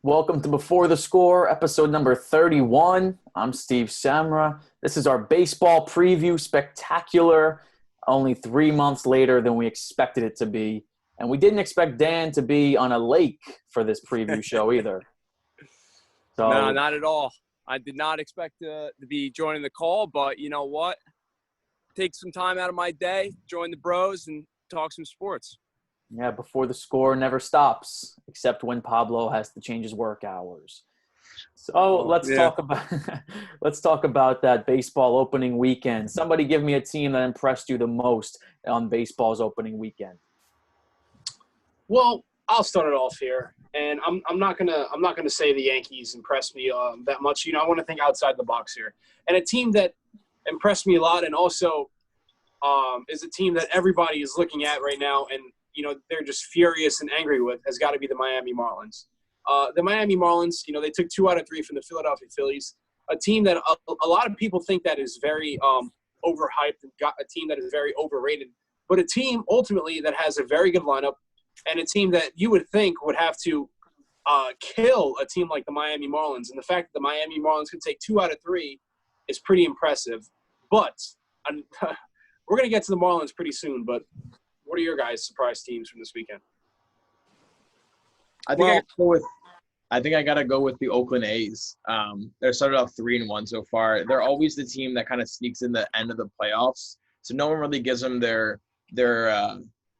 Welcome to Before the Score, episode number 31. I'm Steve Samra. This is our baseball preview spectacular, only 3 months later than we expected it to be. And we didn't expect Dan to be on a lake for this preview show either. No, not at all. I did not expect to be joining the call, but you know what? Take some time out of my day, join the bros, and talk some sports. Yeah, Before the Score never stops, except when Pablo has to change his work hours. So let's talk about that baseball opening weekend. Somebody give me a team that impressed you the most on baseball's opening weekend. Well, I'll start it off here, and I'm not gonna say the Yankees impressed me that much. I want to think outside the box here, and a team that impressed me a lot, and also is a team that everybody is looking at right now, and they're just furious and angry with, has got to be the Miami Marlins. The Miami Marlins, they took 2 out of 3 from the Philadelphia Phillies, a team that a lot of people think that is very overhyped, and got a team that is very overrated, but a team ultimately that has a very good lineup, and a team that you would think would have to kill a team like the Miami Marlins. And the fact that the Miami Marlins could take 2 out of 3 is pretty impressive. But we're going to get to the Marlins pretty soon, but what are your guys' surprise teams from this weekend? I think I gotta go with the Oakland A's. They're started off 3-1 so far. They're always the team that kind of sneaks in the end of the playoffs, so no one really gives them their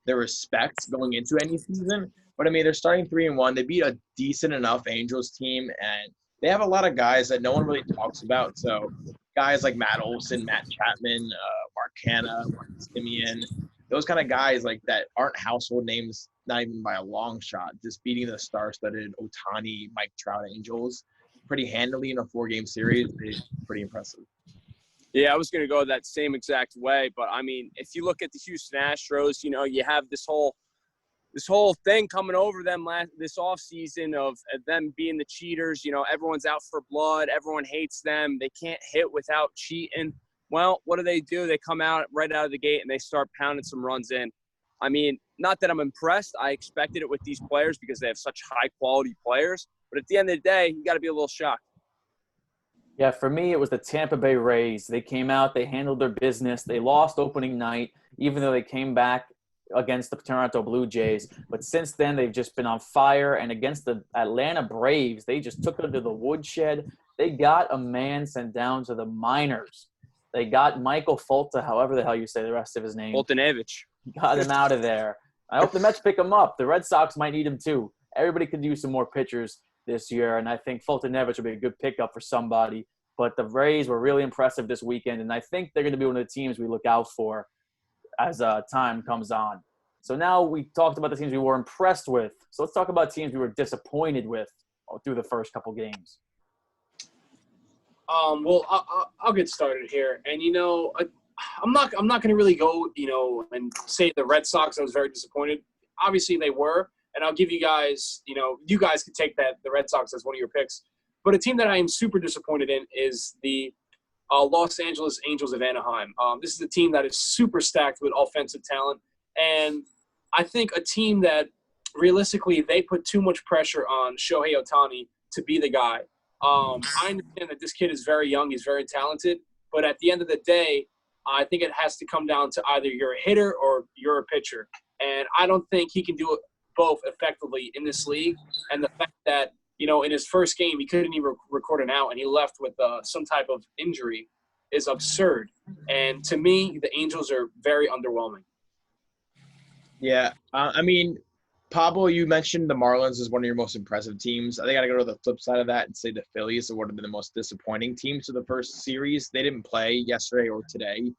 respect going into any season. But I mean, they're starting 3-1. They beat a decent enough Angels team, and they have a lot of guys that no one really talks about. So guys like Matt Olson, Matt Chapman, Mark Hanna, Mark Simeon, those kind of guys like that aren't household names, not even by a long shot, just beating the star-studded Ohtani, Mike Trout Angels pretty handily in a 4-game series is pretty impressive. Yeah, I was going to go that same exact way, but I mean, if you look at the Houston Astros, you have this whole thing coming over them this offseason of them being the cheaters. Everyone's out for blood. Everyone hates them. They can't hit without cheating. Well, what do? They come out right out of the gate and they start pounding some runs in. I mean, not that I'm impressed. I expected it with these players because they have such high-quality players. But at the end of the day, you got to be a little shocked. Yeah, for me, it was the Tampa Bay Rays. They came out, they handled their business. They lost opening night, even though they came back against the Toronto Blue Jays. But since then, they've just been on fire. And against the Atlanta Braves, they just took it to the woodshed. They got a man sent down to the minors. They got Michael Fulta, however the hell you say the rest of his name. Fultonevich. Got him out of there. I hope the Mets pick him up. The Red Sox might need him too. Everybody could use some more pitchers this year, and I think Fultonevich will be a good pickup for somebody. But the Rays were really impressive this weekend, and I think they're going to be one of the teams we look out for as time comes on. So now we talked about the teams we were impressed with. So let's talk about teams we were disappointed with through the first couple games. Well, I'll get started here, and I'm not going to really go and say the Red Sox. I was very disappointed. Obviously, they were, and I'll give you guys. You guys can take the Red Sox as one of your picks. But a team that I am super disappointed in is the Los Angeles Angels of Anaheim. This is a team that is super stacked with offensive talent, and I think a team that realistically they put too much pressure on Shohei Ohtani to be the guy. I understand that this kid is very young, he's very talented, but at the end of the day, I think it has to come down to either you're a hitter or you're a pitcher. And I don't think he can do it both effectively in this league. And the fact that, in his first game, he couldn't even record an out and he left with some type of injury is absurd. And to me, the Angels are very underwhelming. Yeah, I mean, Pablo, you mentioned the Marlins as one of your most impressive teams. I think I got to go to the flip side of that and say the Phillies are one of the most disappointing teams of the first series. They didn't play yesterday or today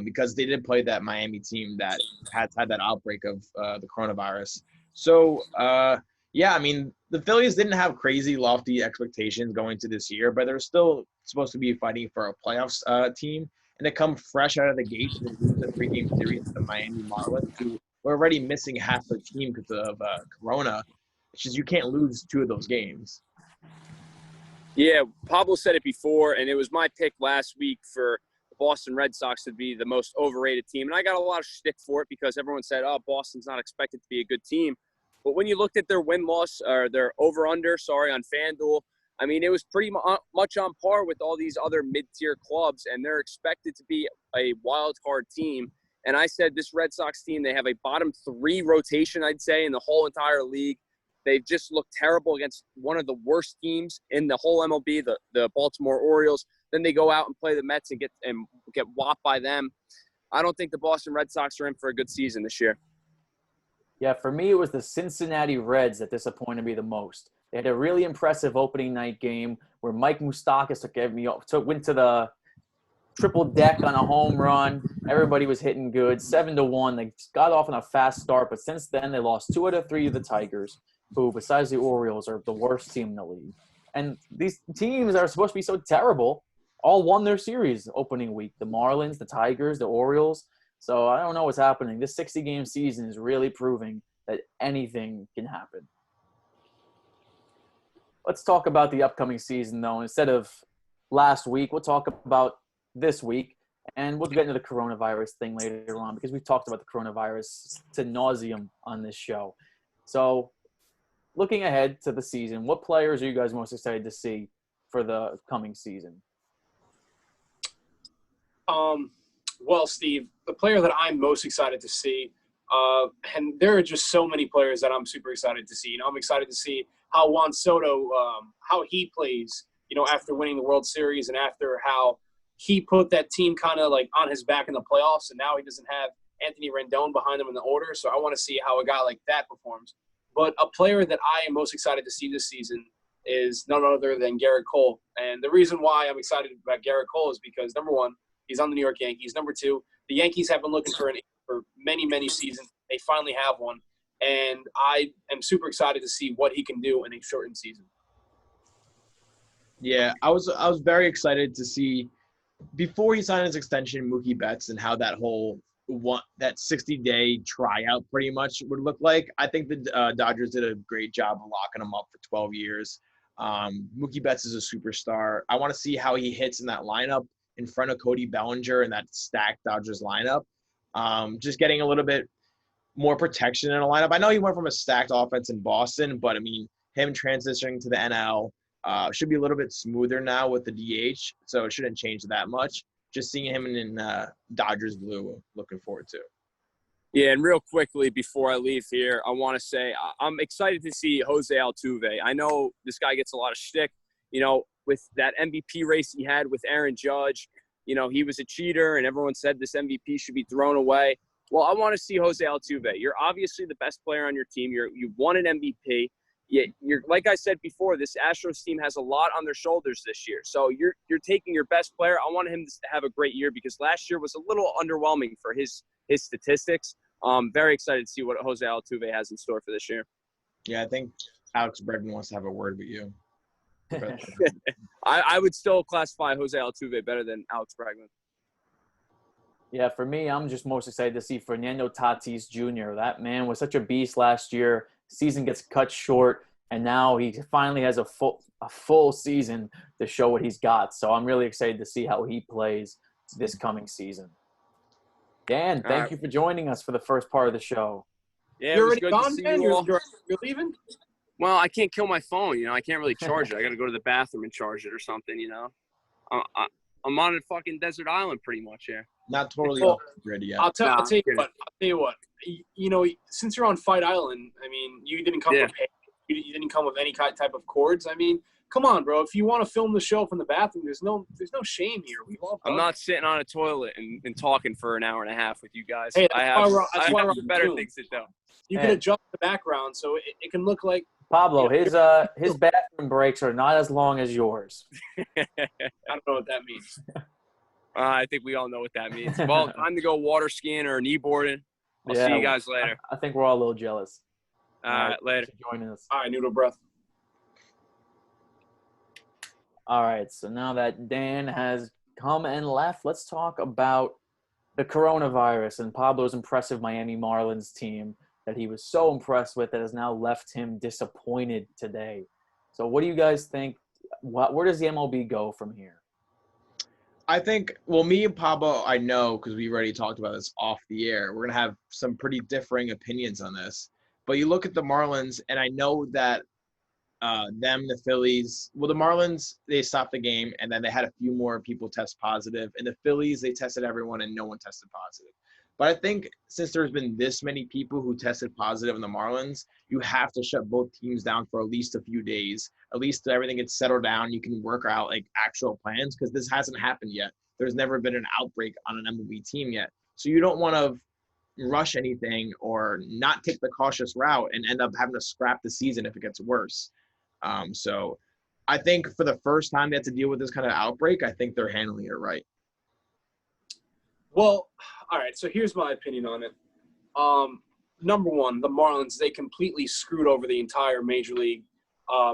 because they didn't play that Miami team that had that outbreak of the coronavirus. So, yeah, I mean, the Phillies didn't have crazy lofty expectations going to this year, but they're still supposed to be fighting for a playoffs team. And to come fresh out of the gate and lose a 3-game series to the Miami Marlins, who we're already missing half the team because of Corona. It's just you can't lose 2 of those games. Yeah, Pablo said it before, and it was my pick last week for the Boston Red Sox to be the most overrated team. And I got a lot of shtick for it because everyone said, oh, Boston's not expected to be a good team. But when you looked at their win-loss or their over-under, on FanDuel, I mean, it was pretty much on par with all these other mid-tier clubs, and they're expected to be a wild card team. And I said this Red Sox team, they have a bottom 3 rotation, I'd say, in the whole entire league. They've just looked terrible against one of the worst teams in the whole MLB, the Baltimore Orioles. Then they go out and play the Mets and get whopped by them. I don't think the Boston Red Sox are in for a good season this year. Yeah, for me, it was the Cincinnati Reds that disappointed me the most. They had a really impressive opening night game where Mike Moustakas went to the triple deck on a home run. Everybody was hitting good, 7-1. They got off on a fast start, but since then they lost 2 out of 3 to the Tigers, who, besides the Orioles, are the worst team in the league. And these teams that are supposed to be so terrible all won their series opening week. The Marlins, the Tigers, the Orioles. So I don't know what's happening. This 60-game season is really proving that anything can happen. Let's talk about the upcoming season, though. Instead of last week, we'll talk about this week, and we'll get into the coronavirus thing later on because we've talked about the coronavirus to nauseum on this show. So looking ahead to the season, what players are you guys most excited to see for the coming season? Well, Steve, the player that I'm most excited to see, and there are just so many players that I'm super excited to see. I'm excited to see how Juan Soto, how he plays, after winning the World Series and after how he put that team kind of like on his back in the playoffs, and now he doesn't have Anthony Rendon behind him in the order. So I want to see how a guy like that performs. But a player that I am most excited to see this season is none other than Garrett Cole. And the reason why I'm excited about Garrett Cole is because, number one, he's on the New York Yankees. Number two, the Yankees have been looking for many, many seasons. They finally have one. And I am super excited to see what he can do in a shortened season. Yeah, I was very excited to see before he signed his extension, Mookie Betts, and how that whole that 60-day tryout pretty much would look like. I think the Dodgers did a great job of locking him up for 12 years. Mookie Betts is a superstar. I want to see how he hits in that lineup in front of Cody Bellinger in that stacked Dodgers lineup. Just getting a little bit more protection in a lineup. I know he went from a stacked offense in Boston, but I mean, him transitioning to the NL should be a little bit smoother now with the DH, so it shouldn't change that much. Just seeing him in Dodgers blue, looking forward to. Yeah, and real quickly before I leave here, I want to say I'm excited to see Jose Altuve. I know this guy gets a lot of shtick, with that MVP race he had with Aaron Judge. He was a cheater, and everyone said this MVP should be thrown away. Well, I want to see Jose Altuve. You're obviously the best player on your team. You won an MVP. You're like I said before, this Astros team has a lot on their shoulders this year. So you're taking your best player. I want him to have a great year because last year was a little underwhelming for his statistics. Very excited to see what Jose Altuve has in store for this year. Yeah, I think Alex Bregman wants to have a word with you. I would still classify Jose Altuve better than Alex Bregman. Yeah, for me, I'm just most excited to see Fernando Tatis Jr. That man was such a beast last year. Season gets cut short, and now he finally has a full season to show what he's got. So I'm really excited to see how he plays this coming season. Dan, thank you for joining us for the first part of the show. Yeah, you're it was already good gone, to see Dan? you all. You're leaving? Well, I can't kill my phone. I can't really charge it. I got to go to the bathroom and charge it or something. I'm on a fucking desert island pretty much here. Not totally off the grid yet. I'll tell you what. Since you're on Fight Island, I mean, you didn't come prepared. You didn't come with any type of cords. I mean, come on, bro. If you want to film the show from the bathroom, there's no shame here. I'm not sitting on a toilet and talking for an hour and a half with you guys. Hey, I have better things to do. You can adjust the background so it can look like Pablo. His bathroom breaks are not as long as yours. I don't know what that means. I think we all know what that means. Well, time to go water skiing or kneeboarding. I'll see you guys later. I think we're all a little jealous. All right, later. For joining us. All right, noodle breath. All right, so now that Dan has come and left, let's talk about the coronavirus and Pablo's impressive Miami Marlins team that he was so impressed with that has now left him disappointed today. So what do you guys think? Where does the MLB go from here? I think, well, me and Pablo, I know because we already talked about this off the air. We're going to have some pretty differing opinions on this. But you look at the Marlins, and I know that the Phillies, well, the Marlins, they stopped the game, and then they had a few more people test positive. And the Phillies, they tested everyone, and no one tested positive. But I think since there's been this many people who tested positive in the Marlins, you have to shut both teams down for at least a few days, at least till everything gets settled down. You can work out like actual plans because this hasn't happened yet. There's never been an outbreak on an MLB team yet. So you don't want to rush anything or not take the cautious route and end up having to scrap the season if it gets worse. So I think for the first time they have to deal with this kind of outbreak, I think they're handling it right. Well, all right, so here's my opinion on it. Number one, the Marlins, they completely screwed over the entire Major League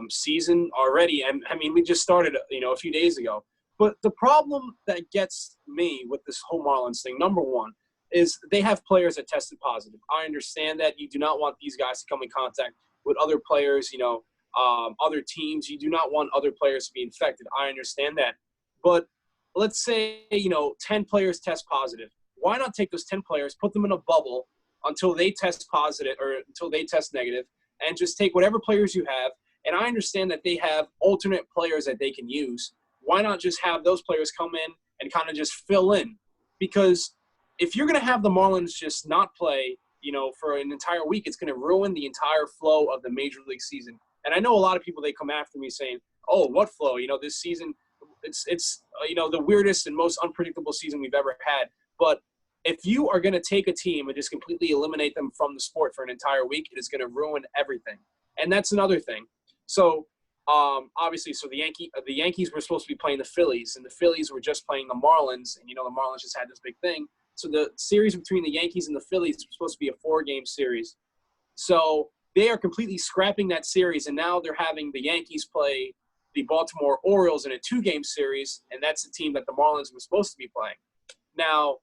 season already. And, I mean, we just started, a few days ago. But the problem that gets me with this whole Marlins thing, number one, is they have players that tested positive. I understand that you do not want these guys to come in contact with other players, other teams. You do not want other players to be infected. I understand that. But let's say, 10 players test positive. Why not take those 10 players, put them in a bubble until they test positive or until they test negative, and just take whatever players you have. And I understand that they have alternate players that they can use. Why not just have those players come in and kind of just fill in? Because if you're going to have the Marlins just not play, for an entire week, it's going to ruin the entire flow of the Major League season. And I know a lot of people, they come after me saying, oh, what flow? This season, it's the weirdest and most unpredictable season we've ever had. But if you are going to take a team and just completely eliminate them from the sport for an entire week, it is going to ruin everything. And that's another thing. So obviously, the Yankees were supposed to be playing the Phillies, and the Phillies were just playing the Marlins, and the Marlins just had this big thing. So the series between the Yankees and the Phillies was supposed to be a 4-game series. So they are completely scrapping that series, and now they're having the Yankees play the Baltimore Orioles in a 2-game series, and that's the team that the Marlins were supposed to be playing. Now,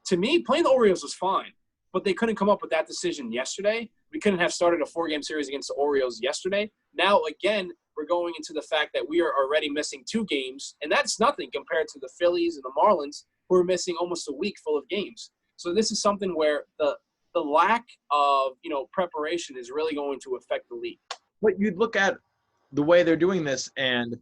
to me, playing the Orioles was fine, but they couldn't come up with that decision yesterday. We couldn't have started a 4-game series against the Orioles yesterday. Now, again, we're going into the fact that we are already missing 2 games, and that's nothing compared to the Phillies and the Marlins, who are missing almost a week full of games. So this is something where the lack of, preparation is really going to affect the league. But you'd look at the way they're doing this and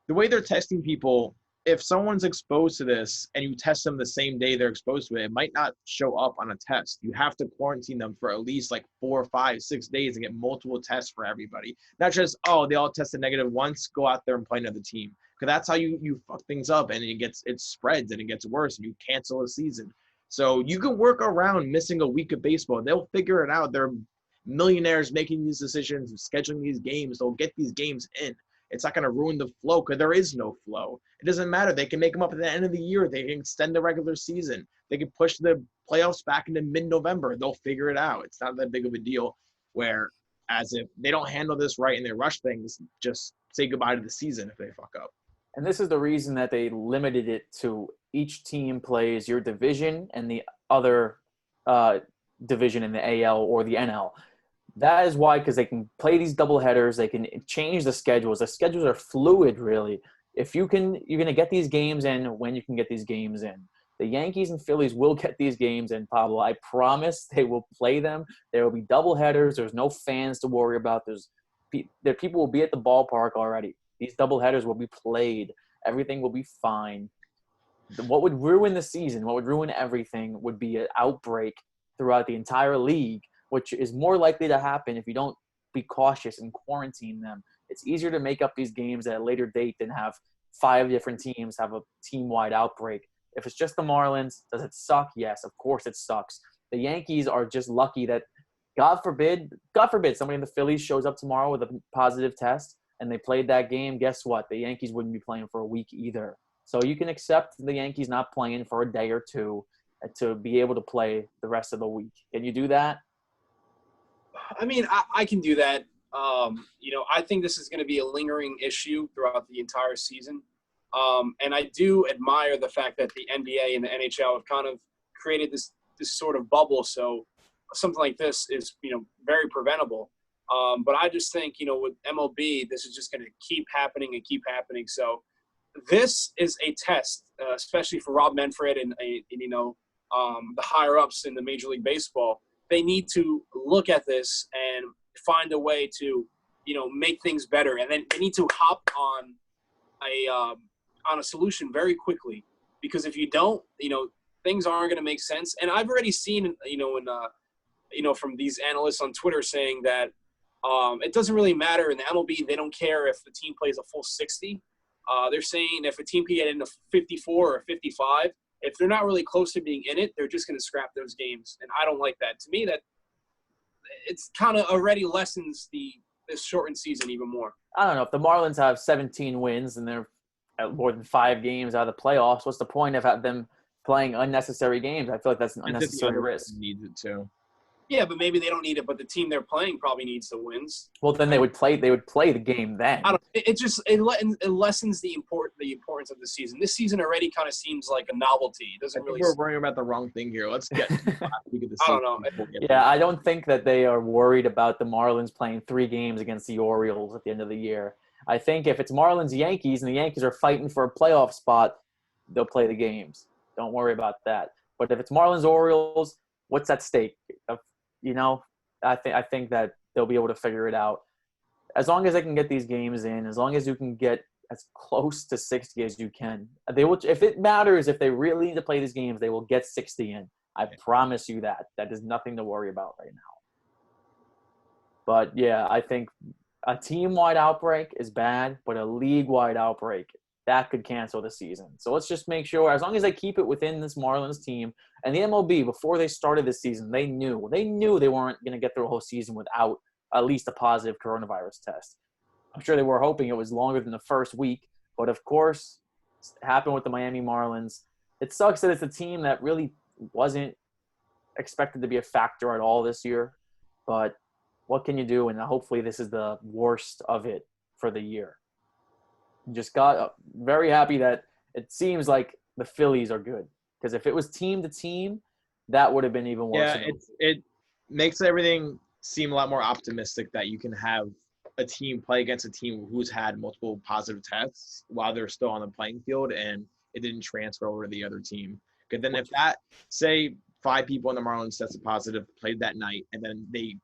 the way they're testing people. If someone's exposed to this and you test them the same day they're exposed to it, it might not show up on a test. You have to quarantine them for at least like 4, 5, 6 days and get multiple tests for everybody. Not just, they all tested negative once, go out there and play another team. Because that's how you fuck things up, and it spreads and it gets worse and you cancel a season. So you can work around missing a week of baseball. They'll figure it out. They're millionaires making these decisions, scheduling these games. They'll get these games in. It's not going to ruin the flow because there is no flow. It doesn't matter. They can make them up at the end of the year. They can extend the regular season. They can push the playoffs back into mid-November. They'll figure it out. It's not that big of a deal where as if they don't handle this right and they rush things, just say goodbye to the season if they fuck up. And this is the reason that they limited it to each team plays your division and the other division in the AL or the NL. That is why, because they can play these double headers, they can change the schedules. The schedules are fluid, really. If you're going to get these games in when you can get these games in. The Yankees and Phillies will get these games in, Pablo. I promise they will play them. There will be double headers. There's no fans to worry about. People will be at the ballpark already. These double headers will be played. Everything will be fine. What would ruin the season, what would ruin everything, would be an outbreak throughout the entire league, which is more likely to happen if you don't be cautious and quarantine them. It's easier to make up these games at a later date than have 5 different teams have a team-wide outbreak. If it's just the Marlins, does it suck? Yes, of course it sucks. The Yankees are just lucky that, God forbid, somebody in the Phillies shows up tomorrow with a positive test and they played that game. Guess what? The Yankees wouldn't be playing for a week either. So you can accept the Yankees not playing for a day or two to be able to play the rest of the week. Can you do that? I mean, I can do that. I think this is going to be a lingering issue throughout the entire season. And I do admire the fact that the NBA and the NHL have kind of created this sort of bubble. So something like this is, very preventable. But I just think, with MLB, this is just going to keep happening and keep happening. So this is a test, especially for Rob Manfred and the higher ups in the Major League Baseball. they need to look at this and find a way to, make things better. And then they need to hop on a solution very quickly, because if you don't, things aren't going to make sense. And I've already seen, from these analysts on Twitter saying that it doesn't really matter in the MLB. They don't care if the team plays a full 60. They're saying if a team can get into 54 or 55, if they're not really close to being in it, they're just going to scrap those games. And I don't like that. To me, that it's kind of already lessens this shortened season even more. I don't know. If the Marlins have 17 wins and they're at more than 5 games out of the playoffs, what's the point of them playing unnecessary games? I feel like that's an unnecessary risk. Needs it too. Yeah, but maybe they don't need it, but the team they're playing probably needs the wins. Well, then they would play the game then. It lessens the importance of the season. This season already kind of seems like a novelty. It doesn't really. We're worrying about the wrong thing here. Let's get. I don't know. Yeah, I don't think that they are worried about the Marlins playing 3 games against the Orioles at the end of the year. I think if it's Marlins-Yankees and the Yankees are fighting for a playoff spot, they'll play the games. Don't worry about that. But if it's Marlins-Orioles, what's at stake? I think that they'll be able to figure it out. As long as they can get these games in, as long as you can get as close to 60 as you can, they will. If it matters, if they really need to play these games, they will get 60 in. I promise you that. That is nothing to worry about right now. But yeah, I think a team-wide outbreak is bad, but a league-wide outbreak, that could cancel the season. So let's just make sure, as long as they keep it within this Marlins team, and the MLB, before they started this season, they knew they weren't going to get through a whole season without at least a positive coronavirus test. I'm sure they were hoping it was longer than the first week, but of course, it happened with the Miami Marlins. It sucks that it's a team that really wasn't expected to be a factor at all this year, but what can you do? And hopefully this is the worst of it for the year. Just got very happy that it seems like the Phillies are good, because if it was team to team, that would have been even worse. Yeah, it makes everything seem a lot more optimistic that you can have a team play against a team who's had multiple positive tests while they're still on the playing field and it didn't transfer over to the other team. Because then if that, say 5 people in the Marlins tested positive, played that night, and then they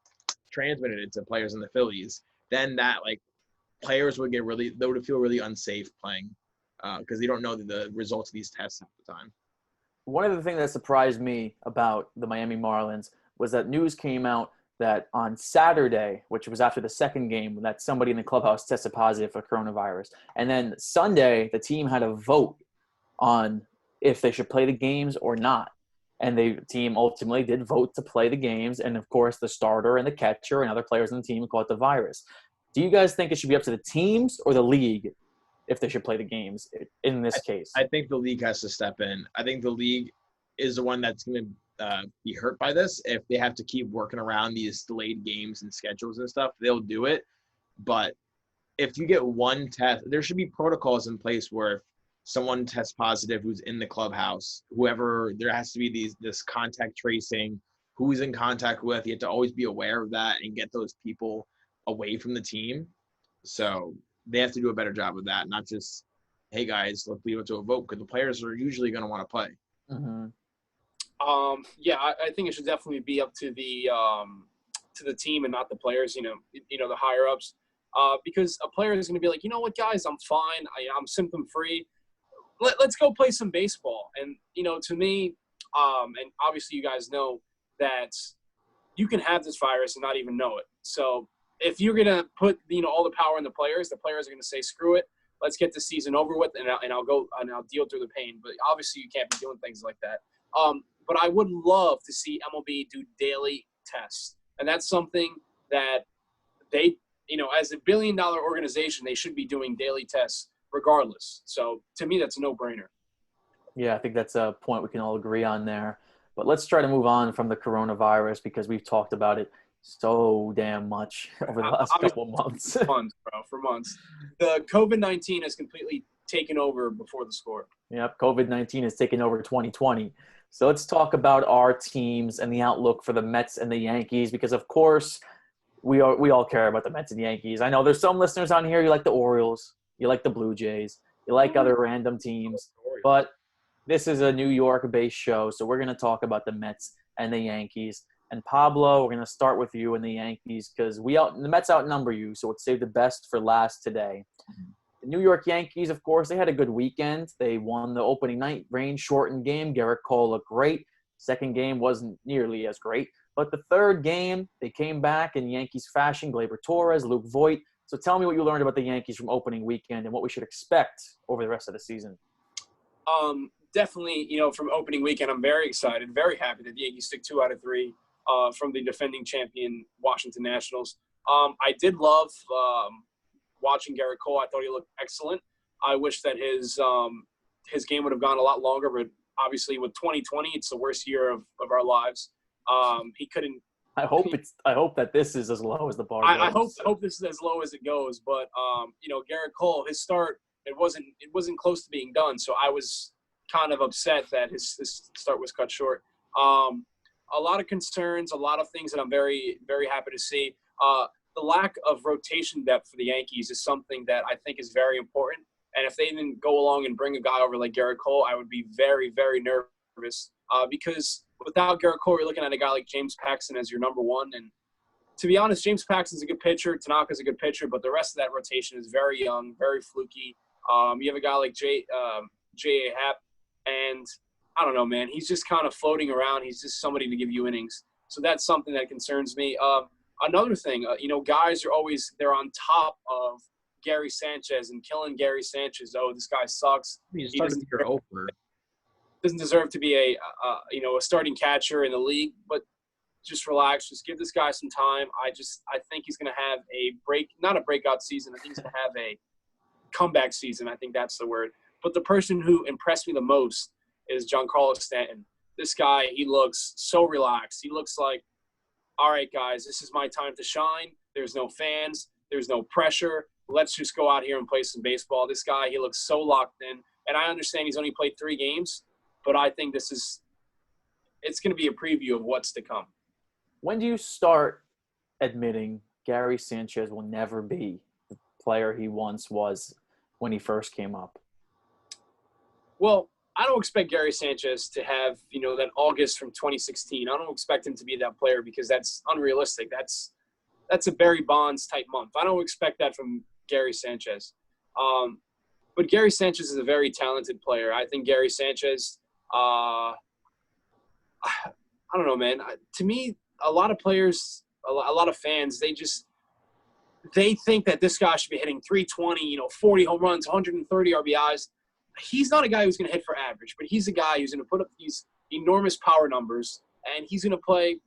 transmitted it to players in the Phillies, then that players would feel really unsafe playing because they don't know the results of these tests at the time. One of the things that surprised me about the Miami Marlins was that news came out that on Saturday, which was after the second game, that somebody in the clubhouse tested positive for coronavirus. And then Sunday, the team had a vote on if they should play the games or not. And the team ultimately did vote to play the games. And, of course, the starter and the catcher and other players on the team caught the virus. Do you guys think it should be up to the teams or the league if they should play the games in this case? I think the league has to step in. I think the league is the one that's going to be hurt by this. If they have to keep working around these delayed games and schedules and stuff, they'll do it. But if you get one test, there should be protocols in place where if someone tests positive who's in the clubhouse, there has to be this contact tracing, who's in contact with. You have to always be aware of that and get those people away from the team. So they have to do a better job of that, not just, hey guys, let's leave it to a vote, because the players are usually going to want to play. Mm-hmm. I think it should definitely be up to the team and not the players, the higher ups, because a player is going to be like, you know what, guys, I'm fine. I'm symptom free. Let's go play some baseball. And, to me, and obviously you guys know that you can have this virus and not even know it. So if you're going to put, all the power in the players are going to say, screw it. Let's get the season over with, and I'll go and I'll deal through the pain. But obviously you can't be doing things like that. But I would love to see MLB do daily tests. And that's something that they, as a billion-dollar organization, they should be doing daily tests regardless. So to me, that's a no-brainer. Yeah, I think that's a point we can all agree on there. But let's try to move on from the coronavirus, because we've talked about it so damn much over the last couple of months. For months. The COVID-19 has completely taken over before the score. Yep, COVID-19 has taken over 2020. So let's talk about our teams and the outlook for the Mets and the Yankees, because, of course, we all care about the Mets and Yankees. I know there's some listeners on here, you like the Orioles, you like the Blue Jays, you like other random teams, but this is a New York-based show, so we're going to talk about the Mets and the Yankees. And Pablo, we're going to start with you and the Yankees because the Mets outnumber you, so let's save the best for last today. The New York Yankees, of course, they had a good weekend. They won the opening night rain-shortened game. Garrett Cole looked great. Second game wasn't nearly as great. But the third game, they came back in Yankees fashion. Gleyber Torres, Luke Voit. So tell me what you learned about the Yankees from opening weekend and what we should expect over the rest of the season. Definitely, from opening weekend, I'm very excited, very happy that the Yankees took 2 out of 3 from the defending champion Washington Nationals. I did love watching Garrett Cole. I thought he looked excellent. I wish that his game would have gone a lot longer, but obviously with 2020, it's the worst year of our lives. He couldn't. I hope that this is as low as the bar goes. I hope this is as low as it goes. But Garrett Cole, his start, it wasn't close to being done. So I was kind of upset that his start was cut short. A lot of concerns, a lot of things that I'm very, very happy to see. The lack of rotation depth for the Yankees is something that I think is very important. And if they didn't go along and bring a guy over like Garrett Cole, I would be very, very nervous because without Garrett Cole, you're looking at a guy like James Paxton as your number one. And to be honest, James Paxton's a good pitcher. Tanaka's a good pitcher, but the rest of that rotation is very young, very fluky. You have a guy like J.A. Happ, and I don't know, man. He's just kind of floating around. He's just somebody to give you innings. So that's something that concerns me. Another thing, guys are they're on top of Gary Sanchez and killing Gary Sanchez. Oh, this guy sucks. He doesn't deserve to be a starting catcher in the league, but just relax. Just give this guy some time. I think he's going to have not a breakout season. I think he's going to have a comeback season. I think that's the word. But the person who impressed me the most is Giancarlo Stanton. This guy, he looks so relaxed. He looks like, all right, guys, this is my time to shine. There's no fans. There's no pressure. Let's just go out here and play some baseball. This guy, he looks so locked in. And I understand he's only played 3 games, but I think it's going to be a preview of what's to come. When do you start admitting Gary Sanchez will never be the player he once was when he first came up? Well, I don't expect Gary Sanchez to have, that August from 2016. I don't expect him to be that player because that's unrealistic. That's a Barry Bonds type month. I don't expect that from Gary Sanchez. But Gary Sanchez is a very talented player. I think Gary Sanchez, I don't know, man. To me, a lot of players, a lot of fans, they think that this guy should be hitting 320, 40 home runs, 130 RBIs. He's not a guy who's going to hit for average, but he's a guy who's going to put up these enormous power numbers, and he's going to play,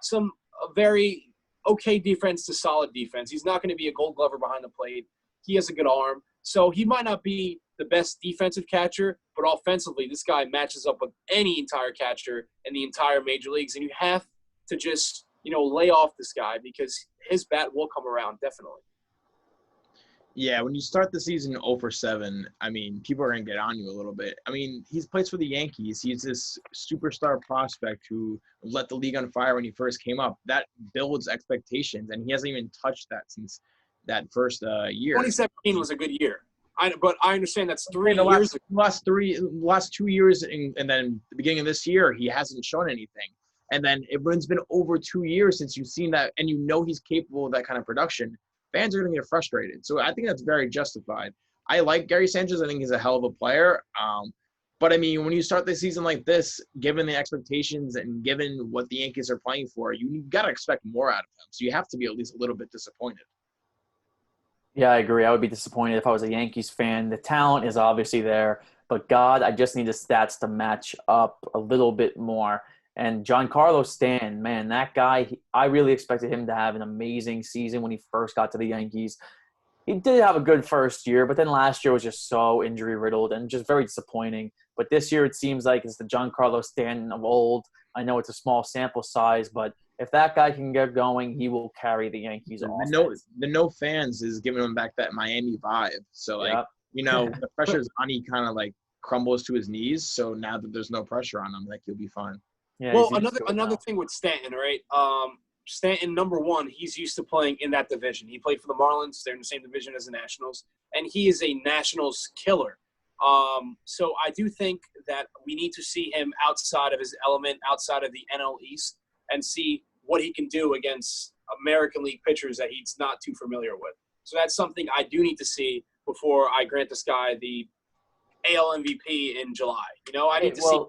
some very okay defense to solid defense. He's not going to be a gold glover behind the plate. He has a good arm. So he might not be the best defensive catcher, but offensively, this guy matches up with any entire catcher in the entire major leagues. And you have to just, lay off this guy because his bat will come around, definitely. Yeah, when you start the season 0-for-7, people are going to get on you a little bit. He's plays for the Yankees. He's this superstar prospect who let the league on fire when he first came up. That builds expectations, and he hasn't even touched that since that first year. 2017 was a good year. But I understand that's 3 years ago. Last 2 years, and then the beginning of this year, he hasn't shown anything. And then it's been over 2 years since you've seen that, and he's capable of that kind of production. Fans are going to get frustrated. So I think that's very justified. I like Gary Sanchez. I think he's a hell of a player. But, when you start the season like this, given the expectations and given what the Yankees are playing for, you got to expect more out of them. So you have to be at least a little bit disappointed. Yeah, I agree. I would be disappointed if I was a Yankees fan. The talent is obviously there. But, God, I just need the stats to match up a little bit more. And Giancarlo Stanton, man, that guy, I really expected him to have an amazing season when he first got to the Yankees. He did have a good first year, but then last year was just so injury-riddled and just very disappointing. But this year it seems like it's the Giancarlo Stanton of old. I know it's a small sample size, but if that guy can get going, he will carry the Yankees offense. The no fans is giving him back that Miami vibe. So, the pressure's on, he kind of, crumbles to his knees. So now that there's no pressure on him, he'll be fine. Yeah, well, another thing with Stanton, right? Stanton, number one, he's used to playing in that division. He played for the Marlins. They're in the same division as the Nationals. And he is a Nationals killer. So I do think that we need to see him outside of his element, outside of the NL East. and see what he can do against American League pitchers that he's not too familiar with. So that's something I do need to see before I grant this guy the AL MVP in July. I need to see.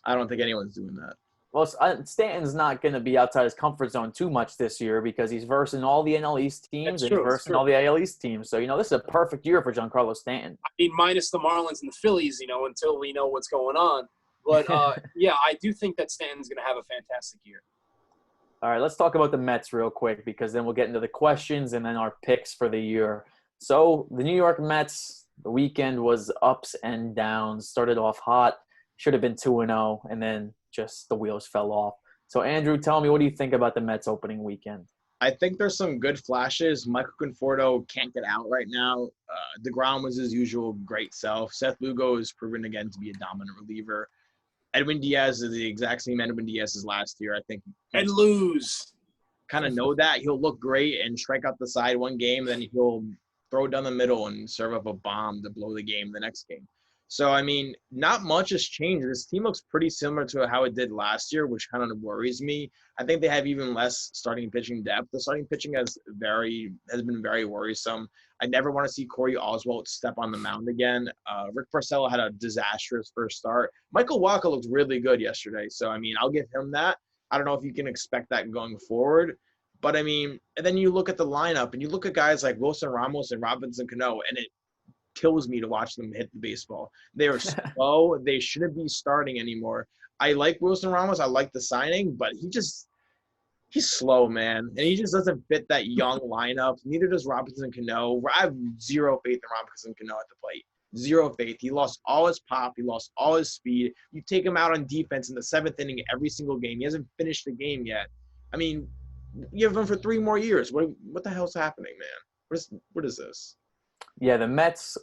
I don't think anyone's doing that. Well, Stanton's not going to be outside his comfort zone too much this year because he's versing all the NL East teams and he's versing all the AL East teams. So, this is a perfect year for Giancarlo Stanton. I mean, minus the Marlins and the Phillies, until we know what's going on. But, yeah, I do think that Stanton's going to have a fantastic year. All right, let's talk about the Mets real quick because then we'll get into the questions and then our picks for the year. So, the New York Mets, the weekend was ups and downs. Started off hot, should have been 2-0, and then just the wheels fell off. So, Andrew, tell me, what do you think about the Mets opening weekend? I think there's some good flashes. Michael Conforto can't get out right now. DeGrom was his usual great self. Seth Lugo is proven again to be a dominant reliever. Edwin Diaz is the exact same Edwin Diaz as last year. I think and lose. Kind of know that. He'll look great and strike out the side one game, then he'll throw it down the middle and serve up a bomb to blow the game the next game. So, I mean, not much has changed. This team looks pretty similar to how it did last year, which kind of worries me. I think they have even less starting pitching depth. The starting pitching has been very worrisome. I never want to see Corey Oswalt step on the mound again. Rick Porcello had a disastrous first start. Michael Wacha looked really good yesterday. So, I mean, I'll give him that. I don't know if you can expect that going forward. But, I mean, and then you look at the lineup and you look at guys like Wilson Ramos and Robinson Cano, and it kills me to watch them hit the baseball. They are slow. They shouldn't be starting anymore. I like Wilson Ramos. I like the signing, but he's slow, man. And he just doesn't fit that young lineup. Neither does Robinson Cano. I have zero faith in Robinson Cano at the plate. Zero faith. He lost all his pop. He lost all his speed. You take him out on defense in the 7th inning every single game. He hasn't finished the game yet. I mean, you have him for 3 more years. What the hell's happening, man? What is this? Yeah, the Mets,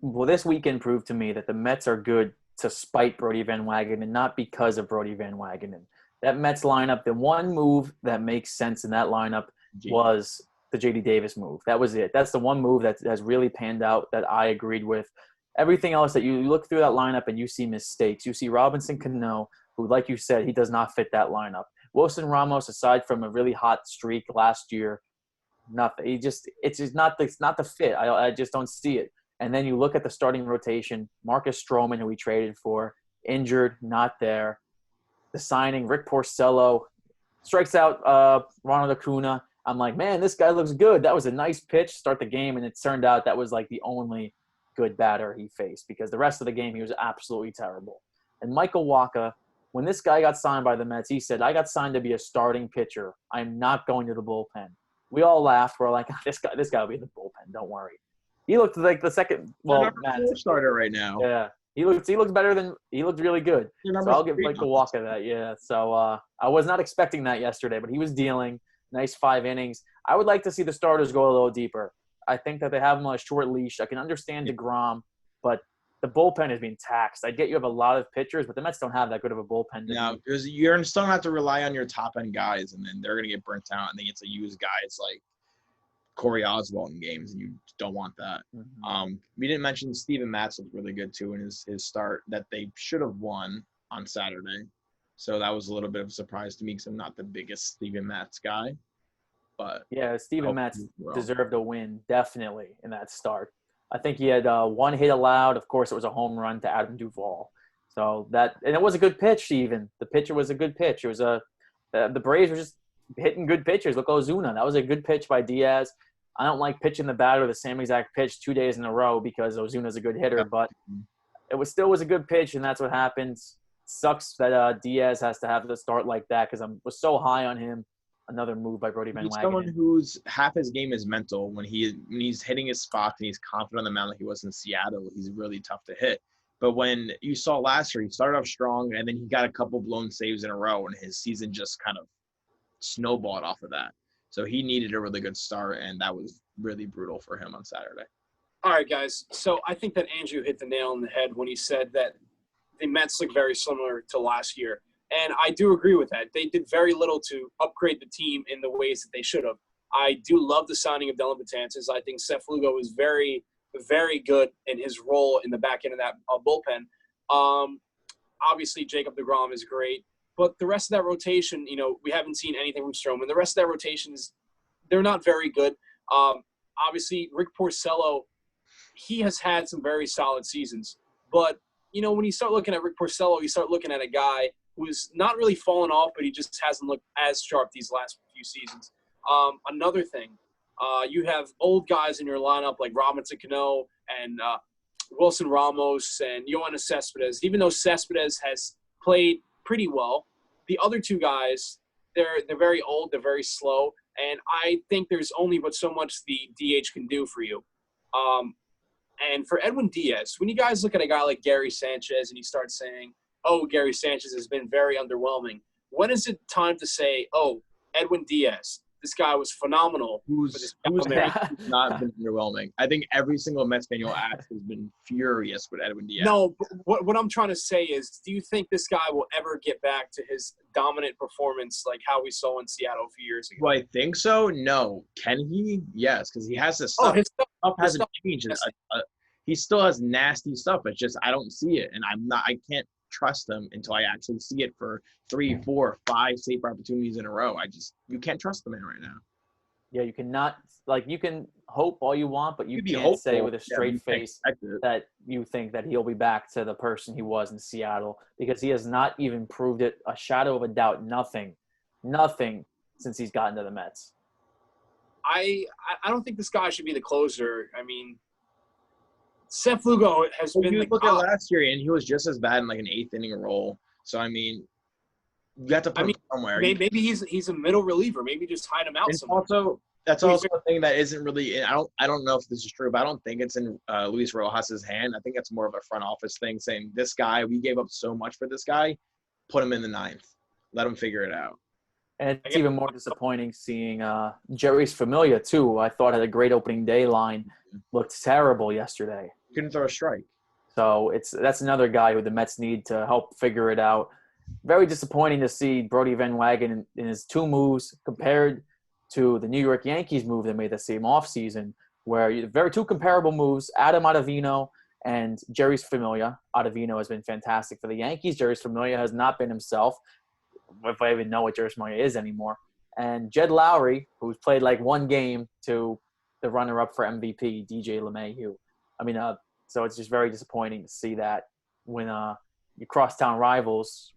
well, this weekend proved to me that the Mets are good to spite Brodie Van Wagenen, not because of Brodie Van Wagenen. That Mets lineup, the one move that makes sense in that lineup was the J.D. Davis move. That was it. That's the one move that has really panned out that I agreed with. Everything else that you look through that lineup and you see mistakes. You see Robinson Cano, who, like you said, he does not fit that lineup. Wilson Ramos, aside from a really hot streak last year, nothing. It's just not the fit. I just don't see it. And then you look at the starting rotation, Marcus Stroman, who we traded for, injured, not there. The signing, Rick Porcello, strikes out Ronald Acuna. I'm like, man, this guy looks good. That was a nice pitch to start the game, and it turned out that was like the only good batter he faced because the rest of the game he was absolutely terrible. And Michael Wacha, when this guy got signed by the Mets, he said, I got signed to be a starting pitcher. I'm not going to the bullpen. We all laughed. We're like, this guy will be in the bullpen. Don't worry. He looked like the second. Well, Matt, starter right now. Yeah, he looks better than he looked really good. So I'll give Michael Wacha that. Yeah. So I was not expecting that yesterday, but he was dealing. Nice 5 innings. I would like to see the starters go a little deeper. I think that they have them on a short leash. I can understand DeGrom, but the bullpen is being taxed. I get you have a lot of pitchers, but the Mets don't have that good of a bullpen. No, because you're still going to have to rely on your top-end guys, and then they're going to get burnt out, and they get to use guys like Corey Oswalt in games, and you don't want that. Mm-hmm. We didn't mention Steven Matz was really good, too, in his start that they should have won on Saturday. So that was a little bit of a surprise to me because I'm not the biggest Steven Matz guy. But yeah, Steven Matz deserved a win, definitely, in that start. I think he had 1 hit allowed. Of course, it was a home run to Adam Duvall. So and it was a good pitch, even. The pitcher was a good pitch. It was the Braves were just hitting good pitchers. Look, Ozuna. That was a good pitch by Diaz. I don't like pitching the batter the same exact pitch 2 days in a row because Ozuna's a good hitter, but it still was a good pitch, and that's what happens. Sucks that Diaz has to have the start like that because I was so high on him. Another move by Brodie Van Wagenen. Someone whose half his game is mental. When he's hitting his spots and he's confident on the mound like he was in Seattle, he's really tough to hit. But when you saw last year, he started off strong and then he got a couple blown saves in a row and his season just kind of snowballed off of that. So he needed a really good start, and that was really brutal for him on Saturday. All right, guys. So I think that Andrew hit the nail on the head when he said that the Mets look very similar to last year. And I do agree with that. They did very little to upgrade the team in the ways that they should have. I do love the signing of Dylan Betances. I think Seth Lugo is very, very good in his role in the back end of that bullpen. Obviously, Jacob deGrom is great. But the rest of that rotation, we haven't seen anything from Stroman. The rest of that rotation they're not very good. Obviously, Rick Porcello, he has had some very solid seasons. But, when you start looking at Rick Porcello, you start looking at a guy who's not really fallen off, but he just hasn't looked as sharp these last few seasons. Another thing, you have old guys in your lineup like Robinson Cano and Wilson Ramos and Yoenis Cespedes. Even though Cespedes has played pretty well, the other two guys, they're very old, they're very slow, and I think there's only but so much the DH can do for you. And for Edwin Diaz, when you guys look at a guy like Gary Sanchez and you start saying, oh, Gary Sanchez has been very underwhelming, when is it time to say, oh, Edwin Diaz, this guy was phenomenal? Who's not been underwhelming? I think every single Mets fan you'll ask has been furious with Edwin Diaz. No, what I'm trying to say is, do you think this guy will ever get back to his dominant performance like how we saw in Seattle a few years ago? Do I think so? No. Can he? Yes, because he has this stuff. His stuff hasn't stuff changed. He still has nasty stuff. It's just I don't see it, and I can't trust him until I actually see it for 3, 4, 5 safe opportunities in a row. You can't trust the man right now. Yeah, you cannot you can hope all you want, but you can't say with a straight face that you think that he'll be back to the person he was in Seattle, because he has not even proved it a shadow of a doubt. Nothing since he's gotten to the Mets. I don't think this guy should be the closer. I mean, Seth Lugo has been the look at last year, and he was just as bad in like an 8th inning role. So I mean, you got to put him somewhere. Maybe he's a middle reliever. Maybe just hide him out somewhere. That's also a thing that isn't really. I don't know if this is true, but I don't think it's in Luis Rojas's hand. I think it's more of a front office thing, saying this guy, we gave up so much for this guy, put him in the 9th, let him figure it out. And it's even more disappointing seeing Jerry's Familia too. I thought had a great opening day line, looked terrible yesterday. Couldn't throw a strike. So that's another guy who the Mets need to help figure it out. Very disappointing to see Brody Van Wagen in his 2 moves compared to the New York Yankees move they made the same offseason, where very 2 comparable moves, Adam Ottavino and Jerry's Familia. Ottavino has been fantastic for the Yankees. Jerry's Familia has not been himself, if I even know what Jerry's Familia is anymore. And Jed Lowry, who's played like 1 game to the runner-up for MVP, DJ LeMahieu. I mean, so it's just very disappointing to see that when you crosstown rivals,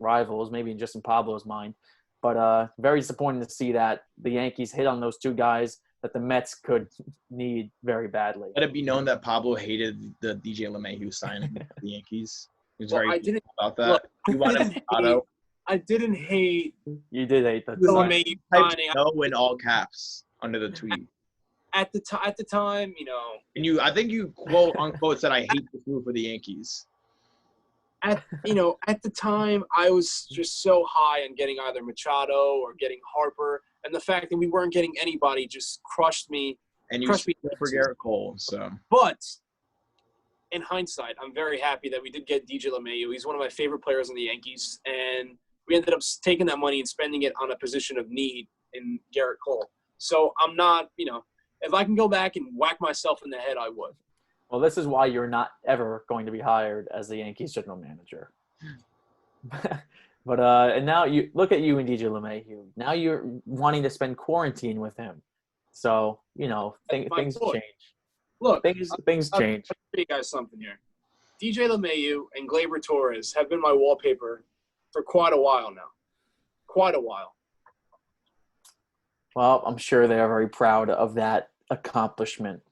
maybe just in Pablo's mind. But very disappointing to see that the Yankees hit on those 2 guys that the Mets could need very badly. Let it be known that Pablo hated the DJ LeMahieu signing for the Yankees. He was very about that. He wanted Auto. I didn't hate. You did hate the LeMahieu signing. No in all caps under the tweet. At the time, And I think you quote unquote said, "I hate this move for the Yankees." At the time, I was just so high on getting either Machado or getting Harper, and the fact that we weren't getting anybody just crushed me. And you for Garrett Cole, so. But in hindsight, I'm very happy that we did get DJ LeMahieu. He's one of my favorite players on the Yankees, and we ended up taking that money and spending it on a position of need in Garrett Cole. So I'm not, if I can go back and whack myself in the head, I would. Well, this is why you're not ever going to be hired as the Yankees general manager. But and now you look at you and DJ LeMahieu. Now you're wanting to spend quarantine with him. So, things change. Look, things change. I'll tell you guys something here. DJ LeMahieu and Gleyber Torres have been my wallpaper for quite a while now. Quite a while. Well, I'm sure they are very proud of that accomplishment.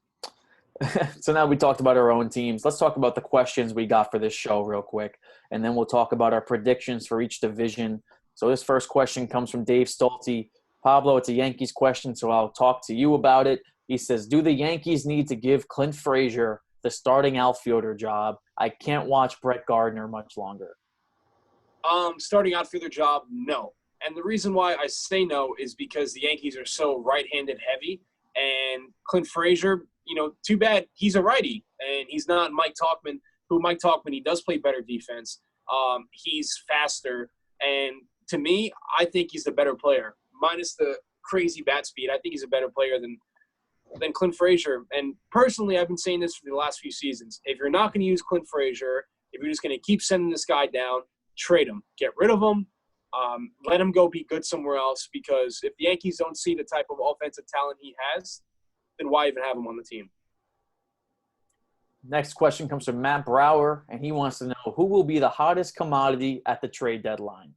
So now we talked about our own teams. Let's talk about the questions we got for this show real quick, and then we'll talk about our predictions for each division. So this first question comes from Dave Stolte. Pablo, it's a Yankees question, so I'll talk to you about it. He says, do the Yankees need to give Clint Frazier the starting outfielder job? I can't watch Brett Gardner much longer. Starting outfielder job, no. And the reason why I say no is because the Yankees are so right-handed heavy, and Clint Frazier, too bad he's a righty, and he's not Mike Tauchman, he does play better defense. He's faster, and to me, I think he's the better player. Minus the crazy bat speed, I think he's a better player than Clint Frazier. And personally, I've been saying this for the last few seasons. If you're not going to use Clint Frazier, if you're just going to keep sending this guy down, trade him. Get rid of him. Let him go be good somewhere else, because if the Yankees don't see the type of offensive talent he has, then why even have him on the team? Next question comes from Matt Brower, and he wants to know who will be the hottest commodity at the trade deadline.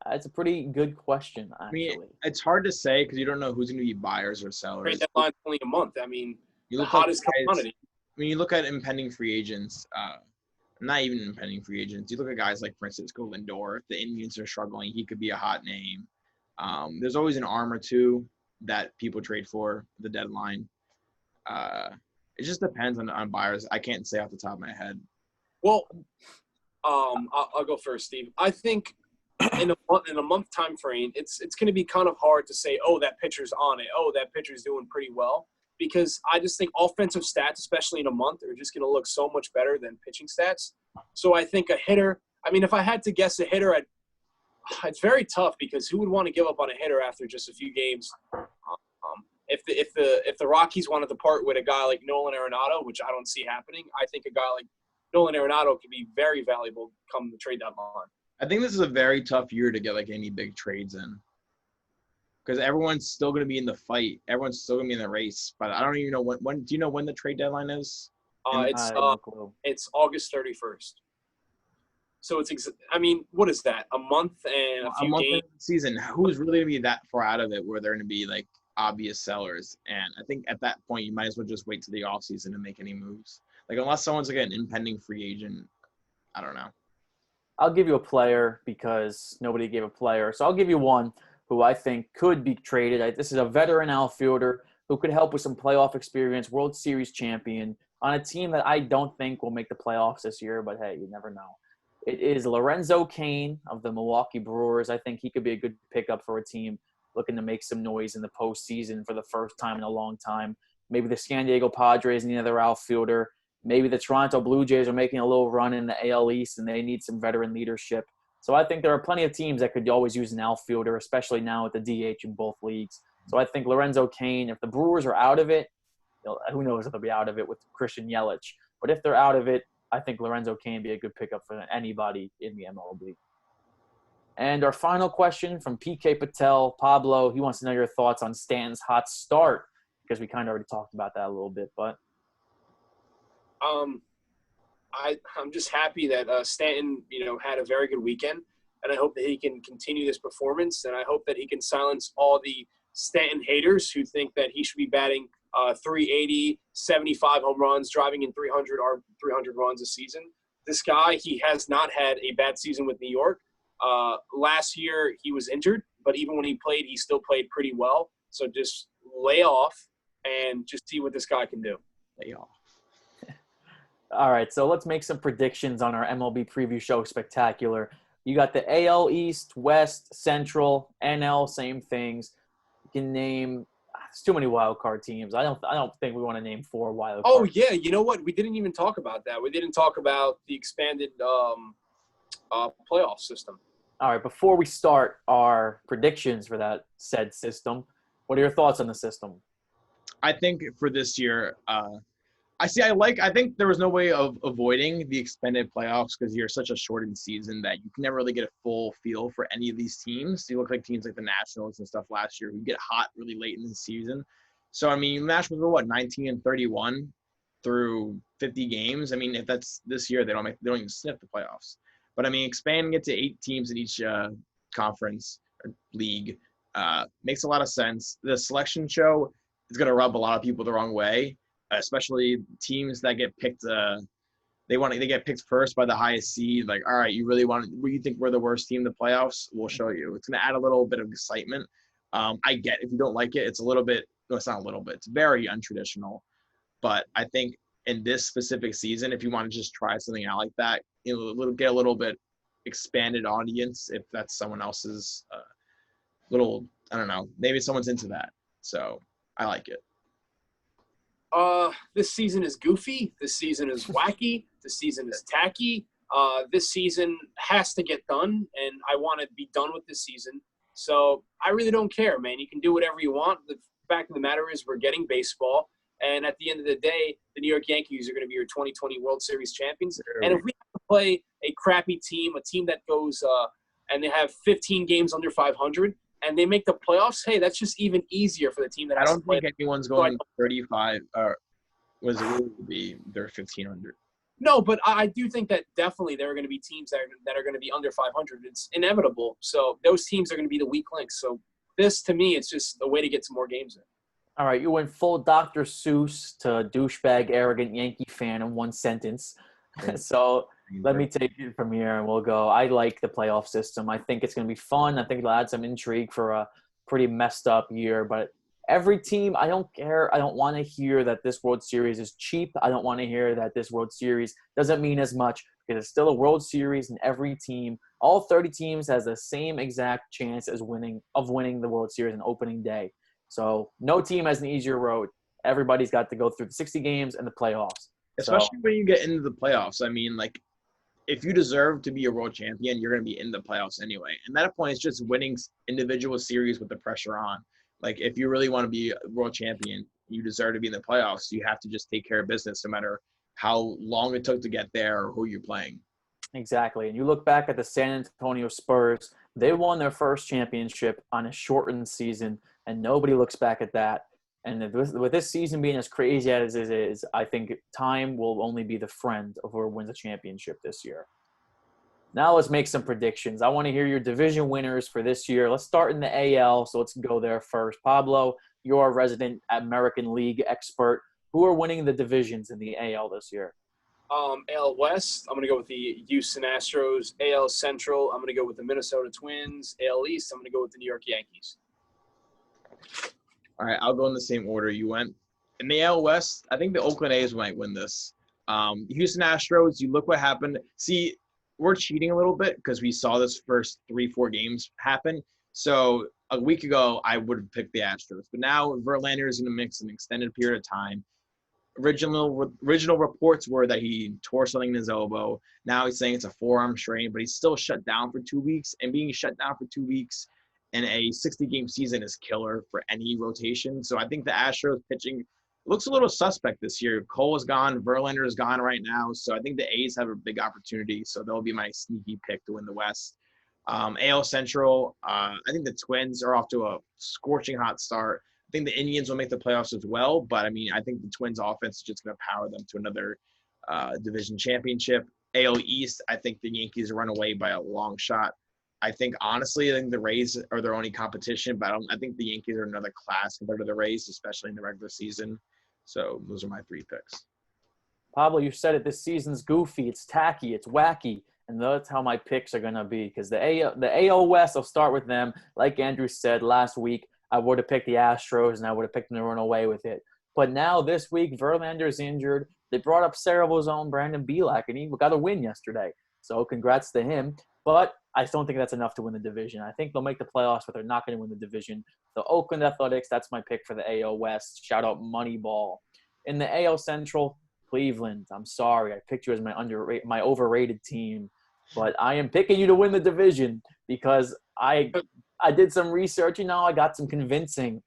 That's a pretty good question, actually. I mean, it's hard to say because you don't know who's going to be buyers or sellers. Trade deadline's only a month. I mean, You the look like hottest guys- commodity. When you look at impending free agents, not even impending free agents, you look at guys like Francisco Lindor. If the Indians are struggling, he could be a hot name. There's always an arm or two that people trade for the deadline. It just depends on buyers. I can't say off the top of my head. Well, I'll go first, Steve. I think in a month time frame, it's going to be kind of hard to say, oh, that pitcher's on it. Oh, that pitcher's doing pretty well, because I just think offensive stats, especially in a month, are just going to look so much better than pitching stats. So I think a hitter. I mean, if I had to guess a hitter, it's very tough, because who would want to give up on a hitter after just a few games? If the Rockies wanted to part with a guy like Nolan Arenado, which I don't see happening, I think a guy like Nolan Arenado could be very valuable come the trade deadline. I think this is a very tough year to get like any big trades in, because everyone's still going to be in the fight. Everyone's still going to be in the race. But I don't even know when. Do you know when the trade deadline is? It's August 31st. So what is that? A month and a few games? Into the season. Who's really going to be that far out of it where they're going to be like obvious sellers? And I think at that point you might as well just wait to the offseason to make any moves. Like unless someone's like an impending free agent, I don't know. I'll give you a player because nobody gave a player. So I'll give you one who I think could be traded. This is a veteran outfielder who could help with some playoff experience, World Series champion, on a team that I don't think will make the playoffs this year, but hey, you never know. It is Lorenzo Cain of the Milwaukee Brewers. I think he could be a good pickup for a team looking to make some noise in the postseason for the first time in a long time. Maybe the San Diego Padres need another outfielder. Maybe the Toronto Blue Jays are making a little run in the AL East and they need some veteran leadership. So I think there are plenty of teams that could always use an outfielder, especially now with the DH in both leagues. So I think Lorenzo Cain, if the Brewers are out of it, who knows if they'll be out of it with Christian Yelich. But if they're out of it, I think Lorenzo Cain would be a good pickup for anybody in the MLB. And our final question from PK Patel. Pablo, he wants to know your thoughts on Stanton's hot start, because we kind of already talked about that a little bit. But I'm just happy that Stanton, had a very good weekend, and I hope that he can continue this performance, and I hope that he can silence all the Stanton haters who think that he should be batting 380, 75 home runs, driving in 300 or 300 runs a season. This guy, he has not had a bad season with New York. Last year, he was injured, but even when he played, he still played pretty well. So just lay off and just see what this guy can do. Lay off. All right, so let's make some predictions on our MLB preview show spectacular. You got the AL East, West, Central, NL, same things. You can name – there's too many wild card teams. I don't think we want to name 4 wild cards. Oh, yeah. You know what? We didn't even talk about that. We didn't talk about the expanded playoff system. All right, before we start our predictions for that said system, what are your thoughts on the system? I think for this year, I think there was no way of avoiding the expanded playoffs because you're such a shortened season that you can never really get a full feel for any of these teams. You look like teams like the Nationals and stuff last year who get hot really late in the season. So, I mean, the Nationals were 19-31 through 50 games. I mean, if that's this year, they don't even sniff the playoffs. But, I mean, expanding it to 8 teams in each conference or league makes a lot of sense. The selection show is going to rub a lot of people the wrong way. Especially teams that get picked, they get picked first by the highest seed. Like, all right, you think we're the worst team in the playoffs? We'll show you. It's going to add a little bit of excitement. I get if you don't like it, it's a little bit. No, it's not a little bit. It's very untraditional. But I think in this specific season, if you want to just try something out like that, get a little bit expanded audience. If that's someone else's little, I don't know, maybe someone's into that. So I like it. This season is goofy. This season is wacky. This season is tacky. This season has to get done, and I want to be done with this season. So I really don't care, man. You can do whatever you want. The fact of the matter is we're getting baseball, and at the end of the day, the New York Yankees are going to be your 2020 World Series champions. And if we have to play a crappy team, a team that goes and they have 15 games under 500, and they make the playoffs, hey, that's just even easier for the team that I has don't to play. think anyone's going 35 or was it going to be their 1,500. No, but I do think that definitely there are going to be teams that are going to be under 500. It's inevitable. So those teams are going to be the weak links. So this, to me, it's just a way to get some more games in. All right, you went full Dr. Seuss to douchebag, arrogant Yankee fan in one sentence. So let me take it from here, and we'll go. I like the playoff system. I think it's going to be fun. I think it'll add some intrigue for a pretty messed up year. But every team, I don't care. I don't want to hear that this World Series is cheap. I don't want to hear that this World Series doesn't mean as much because it's still a World Series, and every team, all 30 teams, has the same exact chance as winning the World Series on opening day. So no team has an easier road. Everybody's got to go through the 60 games and the playoffs. Especially when you get into the playoffs. I mean, like, if you deserve to be a world champion, you're going to be in the playoffs anyway. And at that point, it's just winning individual series with the pressure on. Like, if you really want to be a world champion, you deserve to be in the playoffs. You have to just take care of business no matter how long it took to get there or who you're playing. Exactly. And you look back at the San Antonio Spurs, they won their first championship on a shortened season, and nobody looks back at that. And with this season being as crazy as it is, I think time will only be the friend of whoever wins a championship this year. Now let's make some predictions. I want to hear your division winners for this year. Let's start in the AL, so let's go there first. Pablo, you're a resident American League expert. Who are winning the divisions in the AL this year? AL West, I'm going to go with the Houston Astros. AL Central, I'm going to go with the Minnesota Twins. AL East, I'm going to go with the New York Yankees. All right, I'll go in the same order you went. In the AL West, I think the Oakland A's might win this. Houston Astros, you look what happened. See, we're cheating a little bit because we saw this first 3-4 games happen. So a week ago, I would have picked the Astros. But now Verlander is in the mix an extended period of time. Original reports were that he tore something in his elbow. Now he's saying it's a forearm strain, but he's still shut down for 2 weeks. And being shut down for 2 weeks in a 60-game season is killer for any rotation. So I think the Astros pitching looks a little suspect this year. Cole is gone. Verlander is gone right now. So I think the A's have a big opportunity. So they'll be my sneaky pick to win the West. AL Central, I think the Twins are off to a scorching hot start. I think the Indians will make the playoffs as well. But, I mean, I think the Twins offense is just going to power them to another division championship. AL East, I think the Yankees run away by a long shot. I think, honestly, I think the Rays are their only competition, but I think the Yankees are another class compared to the Rays, especially in the regular season. So those are my 3 picks. Pablo, you said it. This season's goofy. It's tacky. It's wacky. And that's how my picks are going to be because the AL West, I'll start with them. Like Andrew said last week, I would have picked the Astros, and I would have picked them to run away with it. But now this week, Verlander's injured. They brought up Cerebral's own Brandon Bielak, and he got a win yesterday. So congrats to him. But I don't think that's enough to win the division. I think they'll make the playoffs, but they're not going to win the division. The Oakland Athletics, that's my pick for the AL West. Shout out Moneyball. In the AL Central, Cleveland. I'm sorry. I picked you as my overrated team. But I am picking you to win the division because I did some research. I got some convincing.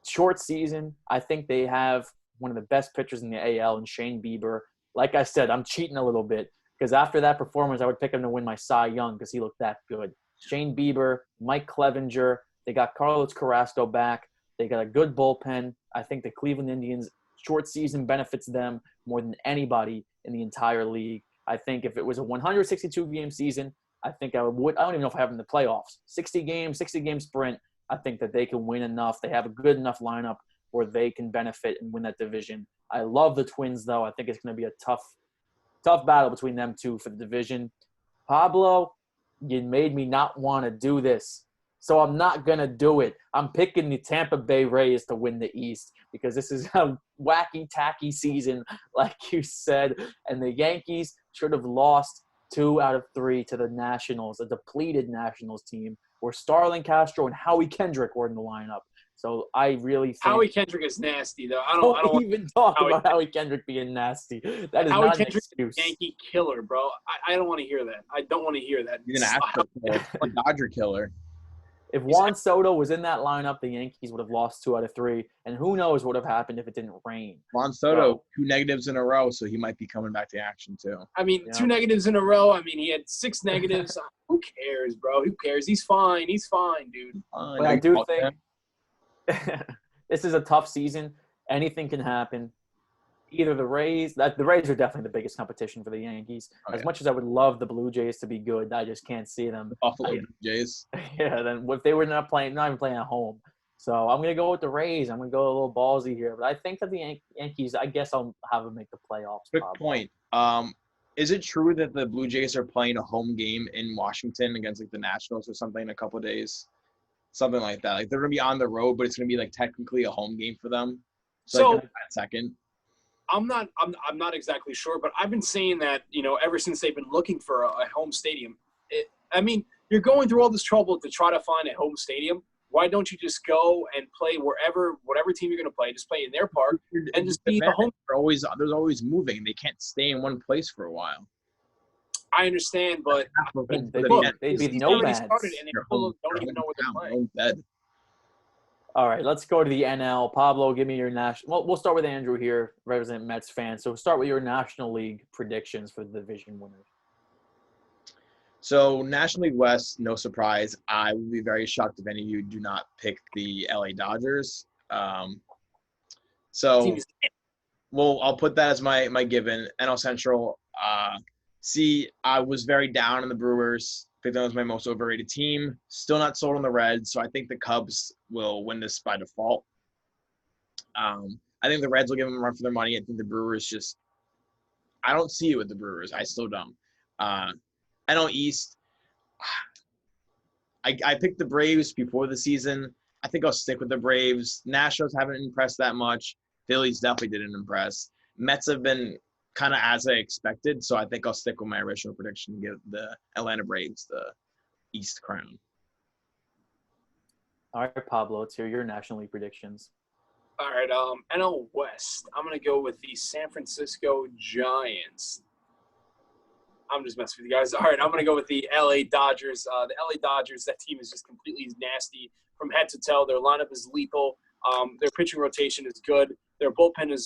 Short season. I think they have one of the best pitchers in the AL in Shane Bieber. Like I said, I'm cheating a little bit. Because after that performance, I would pick him to win my Cy Young because he looked that good. Shane Bieber, Mike Clevenger, they got Carlos Carrasco back. They got a good bullpen. I think the Cleveland Indians' short season benefits them more than anybody in the entire league. I think if it was a 162-game season, I think I don't even know if I have them in the playoffs. 60-game sprint, I think that they can win enough. They have a good enough lineup where they can benefit and win that division. I love the Twins, though. I think it's going to be a tough battle between them two for the division. Pablo, you made me not want to do this, so I'm not going to do it. I'm picking the Tampa Bay Rays to win the East because this is a wacky, tacky season, like you said, and the Yankees should have lost 2 out of 3 to the Nationals, a depleted Nationals team where Starlin Castro and Howie Kendrick were in the lineup. So I really think Howie Kendrick is nasty, though. I don't even talk about Howie Kendrick being nasty. That is Howie not Kendrick an excuse. Yankee killer, bro. I don't want to hear that. I don't want to hear that. He's an Astro killer, a Dodger killer. If Juan Soto was in that lineup, the Yankees would have lost 2 out of 3, and who knows what would have happened if it didn't rain. Juan Soto, 2 negatives in a row, so he might be coming back to action too. I mean, 2 negatives in a row. I mean, he had 6 negatives. Who cares, bro? Who cares? He's fine. He's fine, dude. But I do think this is a tough season. Anything can happen. Either the Rays are definitely the biggest competition for the Yankees. As much as I would love the Blue Jays to be good, I just can't see them. The Buffalo Blue Jays. Yeah, then if they were not even playing at home. So I'm going to go with the Rays. I'm going to go a little ballsy here. But I think that the Yankees, I guess I'll have them make the playoffs. Quick point. Is it true that the Blue Jays are playing a home game in Washington against like the Nationals or something in a couple of days? Something like that. Like they're going to be on the road, but it's going to be like technically a home game for them. So like, second. I'm not exactly sure, but I've been saying that, ever since they've been looking for a home stadium. I mean, you're going through all this trouble to try to find a home stadium. Why don't you just go and play whatever team you're going to play, just play in their park and just be the home. There's always moving. They can't stay in one place for a while. I understand, but they'd be nomads. Started and they don't even know where they're playing. All right, let's go to the NL. Pablo, give me your national. Well, we'll start with Andrew here, resident Mets fan. So start with your National League predictions for the division winners. So National League West, no surprise. I would be very shocked if any of you do not pick the LA Dodgers. I'll put that as my given. NL Central. I was very down on the Brewers. I think that was my most overrated team. Still not sold on the Reds, so I think the Cubs will win this by default. I think the Reds will give them a run for their money. I think the Brewers I don't see it with the Brewers. I still don't. NL East, I picked the Braves before the season. I think I'll stick with the Braves. Nationals haven't impressed that much. Phillies definitely didn't impress. Mets have been kind of as I expected, so I think I'll stick with my original prediction and give the Atlanta Braves the East crown. All right, Pablo, let's hear your National League predictions. All right, NL West. I'm going to go with the San Francisco Giants. I'm just messing with you guys. All right, I'm going to go with the LA Dodgers. The LA Dodgers, that team is just completely nasty from head to toe. Their lineup is lethal. Their pitching rotation is good. Their bullpen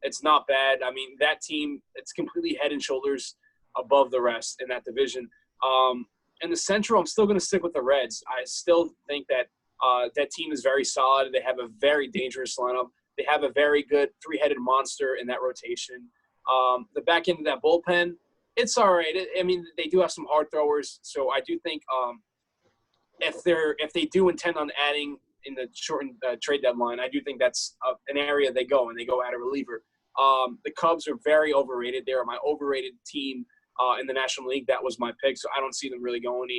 it's not bad. I mean, that team, it's completely head and shoulders above the rest in that division. In the Central, I'm still going to stick with the Reds. I still think that that team is very solid. They have a very dangerous lineup. They have a very good three-headed monster in that rotation. The back end of that bullpen, it's all right. I mean, they do have some hard throwers, so I do think if they do intend on adding in the shortened trade deadline, I do think that's an area they go add a reliever. The Cubs are very overrated. They are my overrated team in the National League. That was my pick, so I don't see them really going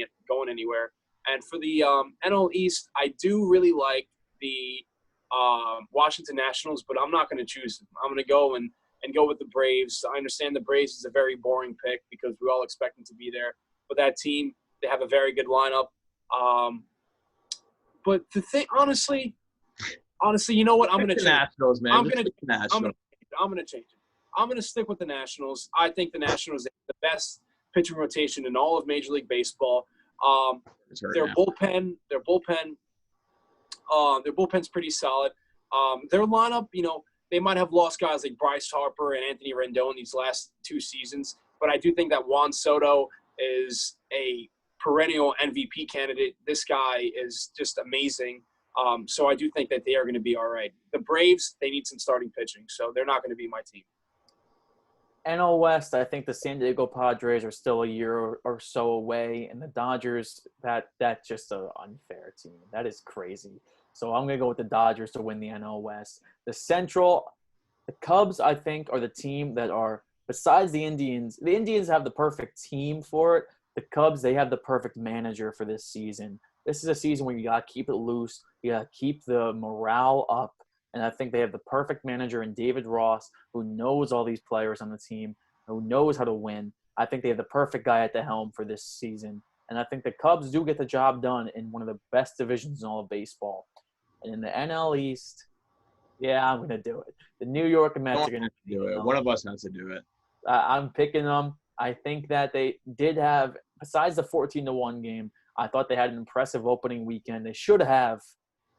anywhere. And for the NL East, I do really like the Washington Nationals, but I'm not going to choose them. I'm going to go and go with the Braves. I understand the Braves is a very boring pick because we all expect them to be there. But that team, they have a very good lineup. But the thing, honestly, you know what? I'm going to change. Nationals, man. I'm going to change it. I'm going to stick with the Nationals. I think the Nationals have the best pitching rotation in all of Major League Baseball. Their bullpen's pretty solid. Their lineup, they might have lost guys like Bryce Harper and Anthony Rendon these last 2 seasons, but I do think that Juan Soto is a perennial MVP candidate. This guy is just amazing. So I do think that they are going to be all right. The Braves, they need some starting pitching, so they're not going to be my team. NL West, I think the San Diego Padres are still a year or so away, and the Dodgers, that's just an unfair team. That is crazy. So I'm going to go with the Dodgers to win the NL West. The Central, the Cubs, I think, are the team that are, besides the Indians have the perfect team for it. The Cubs, they have the perfect manager for this season. This is a season where you got to keep it loose. You got to keep the morale up. And I think they have the perfect manager in David Ross, who knows all these players on the team, who knows how to win. I think they have the perfect guy at the helm for this season. And I think the Cubs do get the job done in one of the best divisions in all of baseball. And in the NL East, yeah, I'm going to do it. The New York Mets are going to do it. One of us has to do it. I'm picking them. I think that they did have, besides the 14-1 game, I thought they had an impressive opening weekend. They should have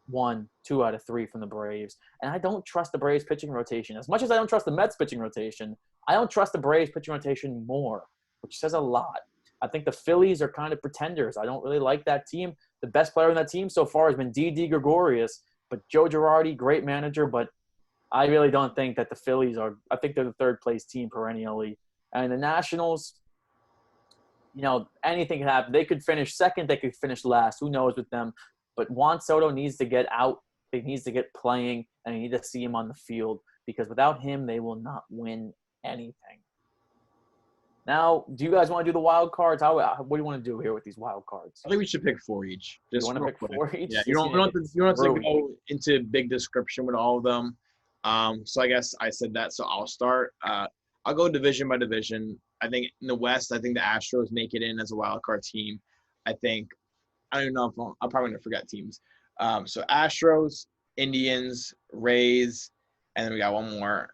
won 2 out of 3 from the Braves. And I don't trust the Braves pitching rotation. As much as I don't trust the Mets pitching rotation, I don't trust the Braves pitching rotation more, which says a lot. I think the Phillies are kind of pretenders. I don't really like that team. The best player on that team so far has been Didi Gregorius, but Joe Girardi, great manager, but I really don't think that the Phillies are – I think they're the third-place team perennially. And the Nationals, anything can happen. They could finish second. They could finish last. Who knows with them? But Juan Soto needs to get out. He needs to get playing, and you need to see him on the field because without him, they will not win anything. Now, do you guys want to do the wild cards? What do you want to do here with these wild cards? I think we should pick 4 each. You want to pick 4 each? Yeah, you don't have to go into big description with all of them. So I guess I said that, so I'll start. I'll go division by division. I think in the West, I think the Astros make it in as a wild card team. I don't even know if I'm probably going to forget teams. So Astros, Indians, Rays, and then we got one more.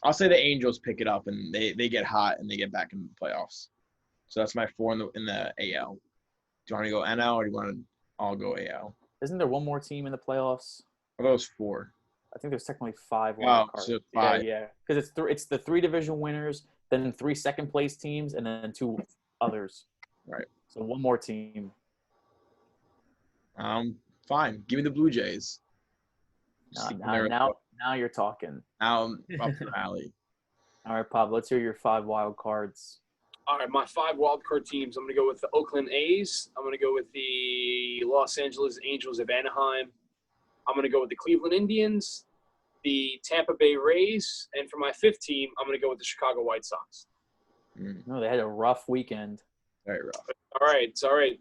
I'll say the Angels pick it up and they get hot and they get back in the playoffs. So that's my 4 in the AL. Do you want to go NL or do you want to all go AL? Isn't there one more team in the playoffs? I thought it was 4. I think there's technically 5 wild cards. So 5. Yeah. Because it's the 3 division winners, then 3 second-place teams, and then 2 others. Right. So one more team. Fine. Give me the Blue Jays. Now you're talking. Now I'm up the alley. All right, Pablo, let's hear your 5 wild cards. All right, my 5 wild card teams. I'm going to go with the Oakland A's. I'm going to go with the Los Angeles Angels of Anaheim. I'm going to go with the Cleveland Indians, the Tampa Bay Rays, and for my 5th team, I'm going to go with the Chicago White Sox. No, they had a rough weekend. Very rough. All right. It's all right.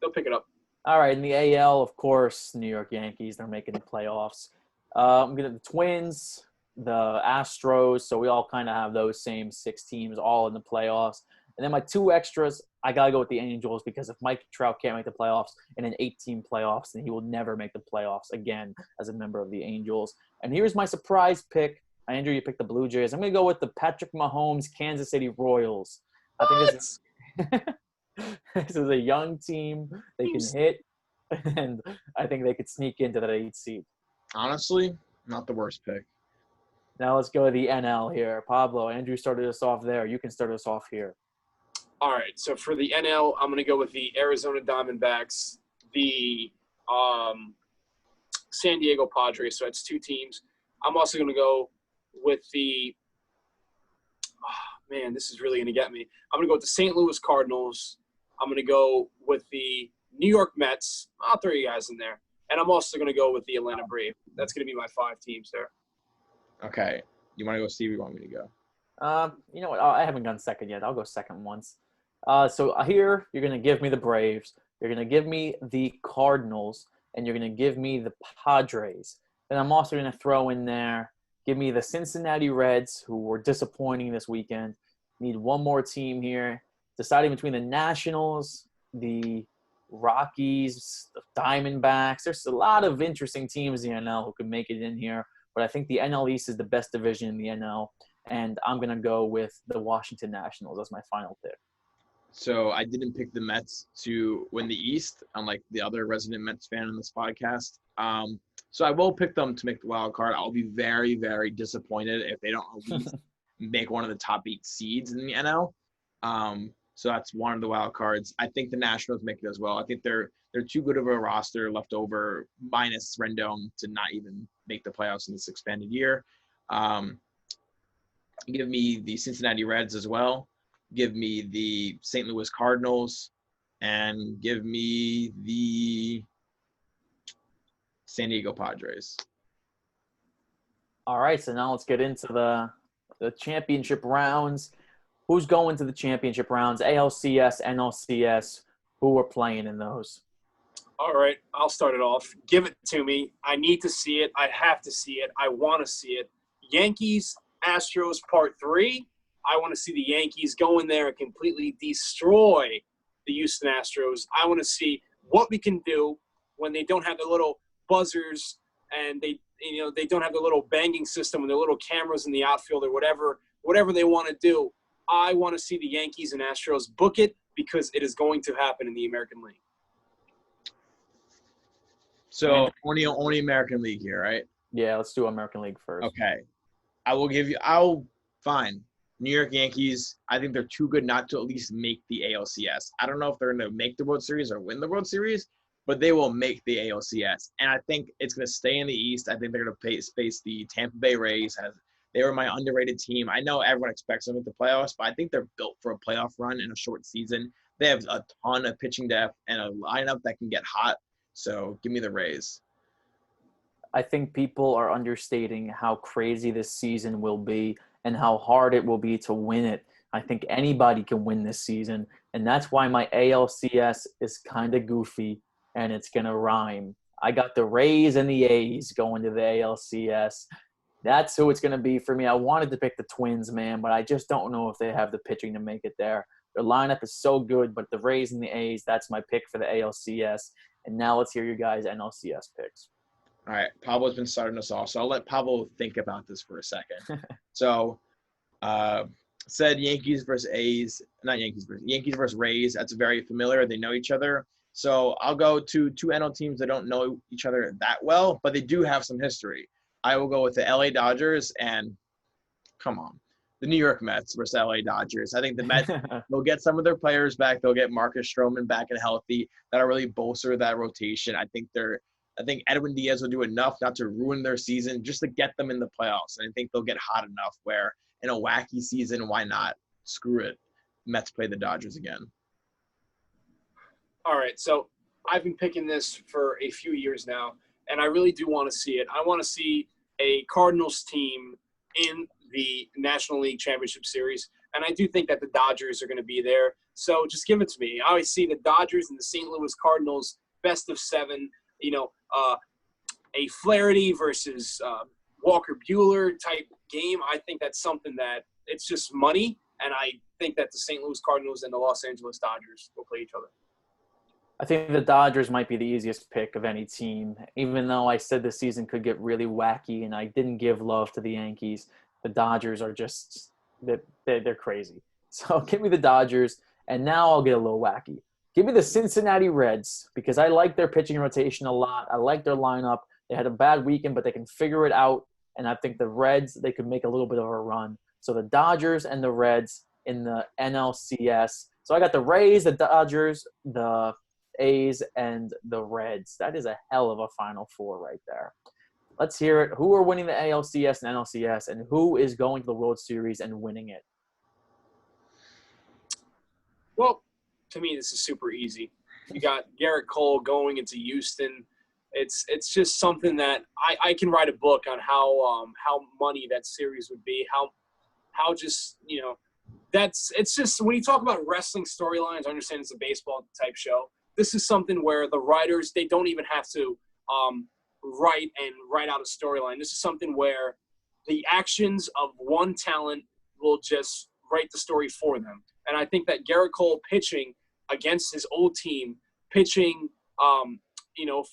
They'll pick it up. All right, in the AL, of course, New York Yankees, they're making the playoffs. I'm going to the Twins, the Astros, so we all kind of have those same 6 teams all in the playoffs. And then my 2 extras, I got to go with the Angels because if Mike Trout can't make the playoffs in an 8-team playoffs, then he will never make the playoffs again as a member of the Angels. And here's my surprise pick. Andrew, you picked the Blue Jays. I'm going to go with the Patrick Mahomes Kansas City Royals. I think this is a young team. They can hit, and I think they could sneak into that 8th seed. Honestly, not the worst pick. Now let's go to the NL here. Pablo, Andrew started us off there. You can start us off here. All right, so for the NL, I'm going to go with the Arizona Diamondbacks, the San Diego Padres. So that's 2 teams. I'm also going to go with the this is really going to get me. I'm going to go with the St. Louis Cardinals. I'm going to go with the New York Mets. I'll throw you guys in there. And I'm also going to go with the Atlanta Braves. That's going to be my 5 teams there. Okay. You want to go, Steve, or you want me to go? You know what? I haven't gone second yet. I'll go second once. So here, you're going to give me the Braves. You're going to give me the Cardinals. And you're going to give me the Padres. Then I'm also going to throw in there, give me the Cincinnati Reds, who were disappointing this weekend. Need one more team here. Deciding between the Nationals, the Rockies, the Diamondbacks. There's a lot of interesting teams in the NL who could make it in here. But I think the NL East is the best division in the NL. And I'm going to go with the Washington Nationals as my final pick. So I didn't pick the Mets to win the East, unlike the other resident Mets fan on this podcast. So I will pick them to make the wild card. I'll be very, very disappointed if they don't at least make one of the top 8 seeds in the NL. So that's one of the wild cards. I think the Nationals make it as well. I think they're too good of a roster left over, minus Rendon, to not even make the playoffs in this expanded year. Give me the Cincinnati Reds as well. Give me the St. Louis Cardinals. And give me the San Diego Padres. All right, so now let's get into the championship rounds. Who's going to the championship rounds? ALCS, NLCS. Who are playing in those? All right, I'll start it off. Give it to me. I need to see it. I have to see it. I want to see it. Yankees, Astros, Part 3. I want to see the Yankees go in there and completely destroy the Houston Astros. I want to see what we can do when they don't have the little buzzers and they don't have the little banging system and the little cameras in the outfield or whatever they want to do. I want to see the Yankees and Astros book it because it is going to happen in the American League. So only American League here, right? Yeah, let's do American League first. Okay. Fine. New York Yankees, I think they're too good not to at least make the ALCS. I don't know if they're going to make the World Series or win the World Series, but they will make the ALCS. And I think it's going to stay in the East. I think they're going to face the Tampa Bay Rays. They were my underrated team. I know everyone expects them at the playoffs, but I think they're built for a playoff run in a short season. They have a ton of pitching depth and a lineup that can get hot. So give me the Rays. I think people are understating how crazy this season will be and how hard it will be to win it. I think anybody can win this season, and that's why my ALCS is kind of goofy, and it's going to rhyme. I got the Rays and the A's going to the ALCS. That's who it's going to be for me. I wanted to pick the Twins, man, but I just don't know if they have the pitching to make it there. Their lineup is so good, but the Rays and the A's, that's my pick for the ALCS. And now let's hear you guys' NLCS picks. All right, Pablo's been starting us off, so I'll let Pablo think about this for a second. So, said Yankees versus Rays. That's very familiar. They know each other. So I'll go to two NL teams that don't know each other that well, but they do have some history. I will go with the LA Dodgers and, come on, the New York Mets versus LA Dodgers. I think the Mets will get some of their players back. They'll get Marcus Stroman back and healthy. That'll really bolster that rotation. I think Edwin Diaz will do enough not to ruin their season, just to get them in the playoffs. And I think they'll get hot enough where in a wacky season, why not? Screw it. Mets play the Dodgers again. All right, so I've been picking this for a few years now, and I really do want to see it. I want to see a Cardinals team in the National League Championship Series, and I do think that the Dodgers are going to be there. So just give it to me. I always see the Dodgers and the St. Louis Cardinals best of 7, a Flaherty versus Walker Buehler type game. I think that's something that it's just money, and I think that the St. Louis Cardinals and the Los Angeles Dodgers will play each other. I think the Dodgers might be the easiest pick of any team, even though I said the season could get really wacky and I didn't give love to the Yankees. The Dodgers are just they're crazy. So give me the Dodgers, and now I'll get a little wacky. Give me the Cincinnati Reds because I like their pitching rotation a lot. I like their lineup. They had a bad weekend, but they can figure it out, and I think the Reds, they could make a little bit of a run. So the Dodgers and the Reds in the NLCS. So I got the Rays, the Dodgers, the A's, and the Reds. That is a hell of a Final Four right there. Let's hear it. Who are winning the ALCS and NLCS, and who is going to the World Series and winning it? Well, to me, this is super easy. You got Garrett Cole going into Houston. It's just something that I can write a book on how money that series would be. How just it's just when you talk about wrestling storylines. I understand it's a baseball type show. This is something where the writers, they don't even have to write out a storyline. This is something where the actions of one talent will just write the story for them. And I think that Garrett Cole pitching against his old team, pitching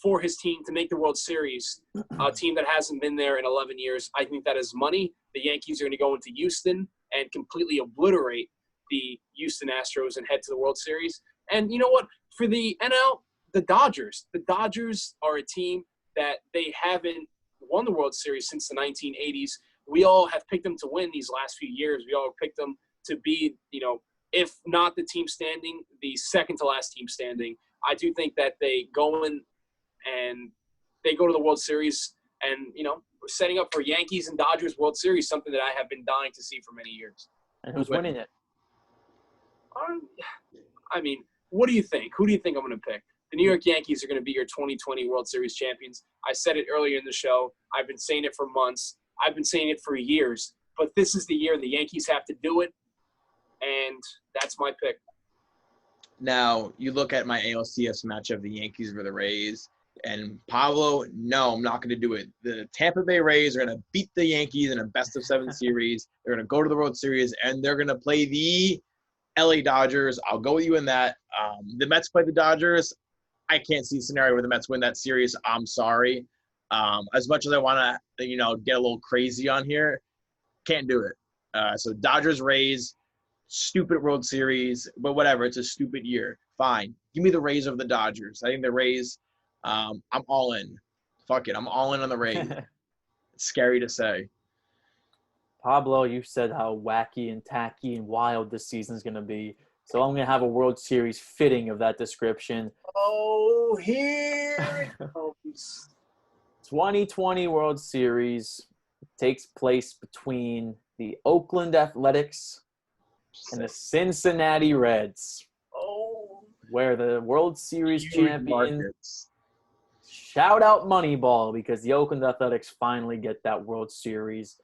for his team to make the World Series, a team that hasn't been there in 11 years, I think that is money. The Yankees are going to go into Houston and completely obliterate the Houston Astros and head to the World Series. And you know what? For the NL, the Dodgers are a team that they haven't won the World Series since the 1980s. We all have picked them to win these last few years. We all picked them to be, if not the team standing, the second to last team standing. I do think that they go in and they go to the World Series, and we're setting up for Yankees and Dodgers World Series, something that I have been dying to see for many years. And who's winning it? What do you think? Who do you think I'm going to pick? The New York Yankees are going to be your 2020 World Series champions. I said it earlier in the show. I've been saying it for months. I've been saying it for years. But this is the year the Yankees have to do it, and that's my pick. Now, you look at my ALCS matchup, the Yankees versus the Rays, and Pablo, no, I'm not going to do it. The Tampa Bay Rays are going to beat the Yankees in a best-of-7 series. They're going to go to the World Series, and they're going to play the LA Dodgers. I'll go with you in that. The Mets play the Dodgers. I can't see a scenario where the Mets win that series. I'm sorry. As much as I want to, get a little crazy on here, can't do it. So Dodgers, Rays, stupid World Series, but whatever. It's a stupid year. Fine. Give me the Rays over the Dodgers. I think the Rays, I'm all in. Fuck it. I'm all in on the Rays. It's scary to say. Pablo, you said how wacky and tacky and wild this season is going to be. So I'm going to have a World Series fitting of that description. Oh, here it comes. 2020 World Series takes place between the Oakland Athletics and the Cincinnati Reds. Oh, Where the World Series Huge champion, markets. shout out Moneyball, because the Oakland Athletics finally get that World Series.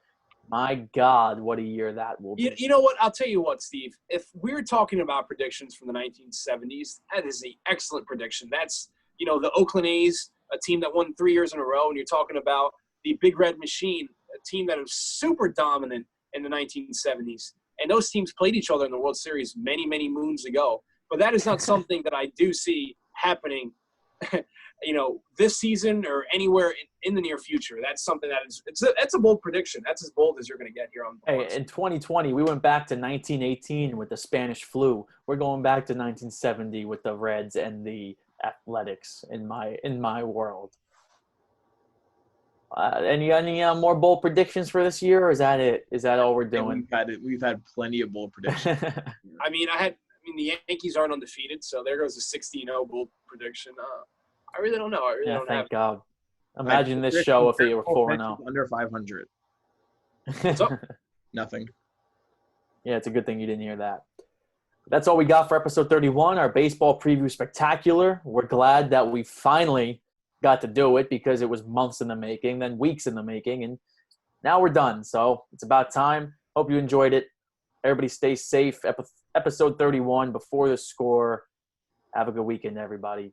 My God, what a year that will be. you know what? I'll tell you what, Steve. If we're talking about predictions from the 1970s, that is an excellent prediction. That's, the Oakland A's, a team that won 3 years in a row, and you're talking about the Big Red Machine, a team that was super dominant in the 1970s. And those teams played each other in the World Series many, many moons ago. But that is not something that I do see happening, this season or anywhere in the near future. That's something that's a bold prediction. That's as bold as you're going to get here on. Hey, in 2020, we went back to 1918 with the Spanish flu. We're going back to 1970 with the Reds and the Athletics in my world. Any more bold predictions for this year, or is that it? Is that all we're doing? We've had plenty of bold predictions. The Yankees aren't undefeated, so there goes a 16-0 bold prediction. I really don't know. I really don't thank God. Imagine this show if they were 4-0. Under 500. What's up? Nothing. Yeah, it's a good thing you didn't hear that. That's all we got for episode 31, our baseball preview spectacular. We're glad that we finally got to do it, because it was months in the making, then weeks in the making, and now we're done. So it's about time. Hope you enjoyed it. Everybody stay safe. Episode 31, Before the Score. Have a good weekend, everybody.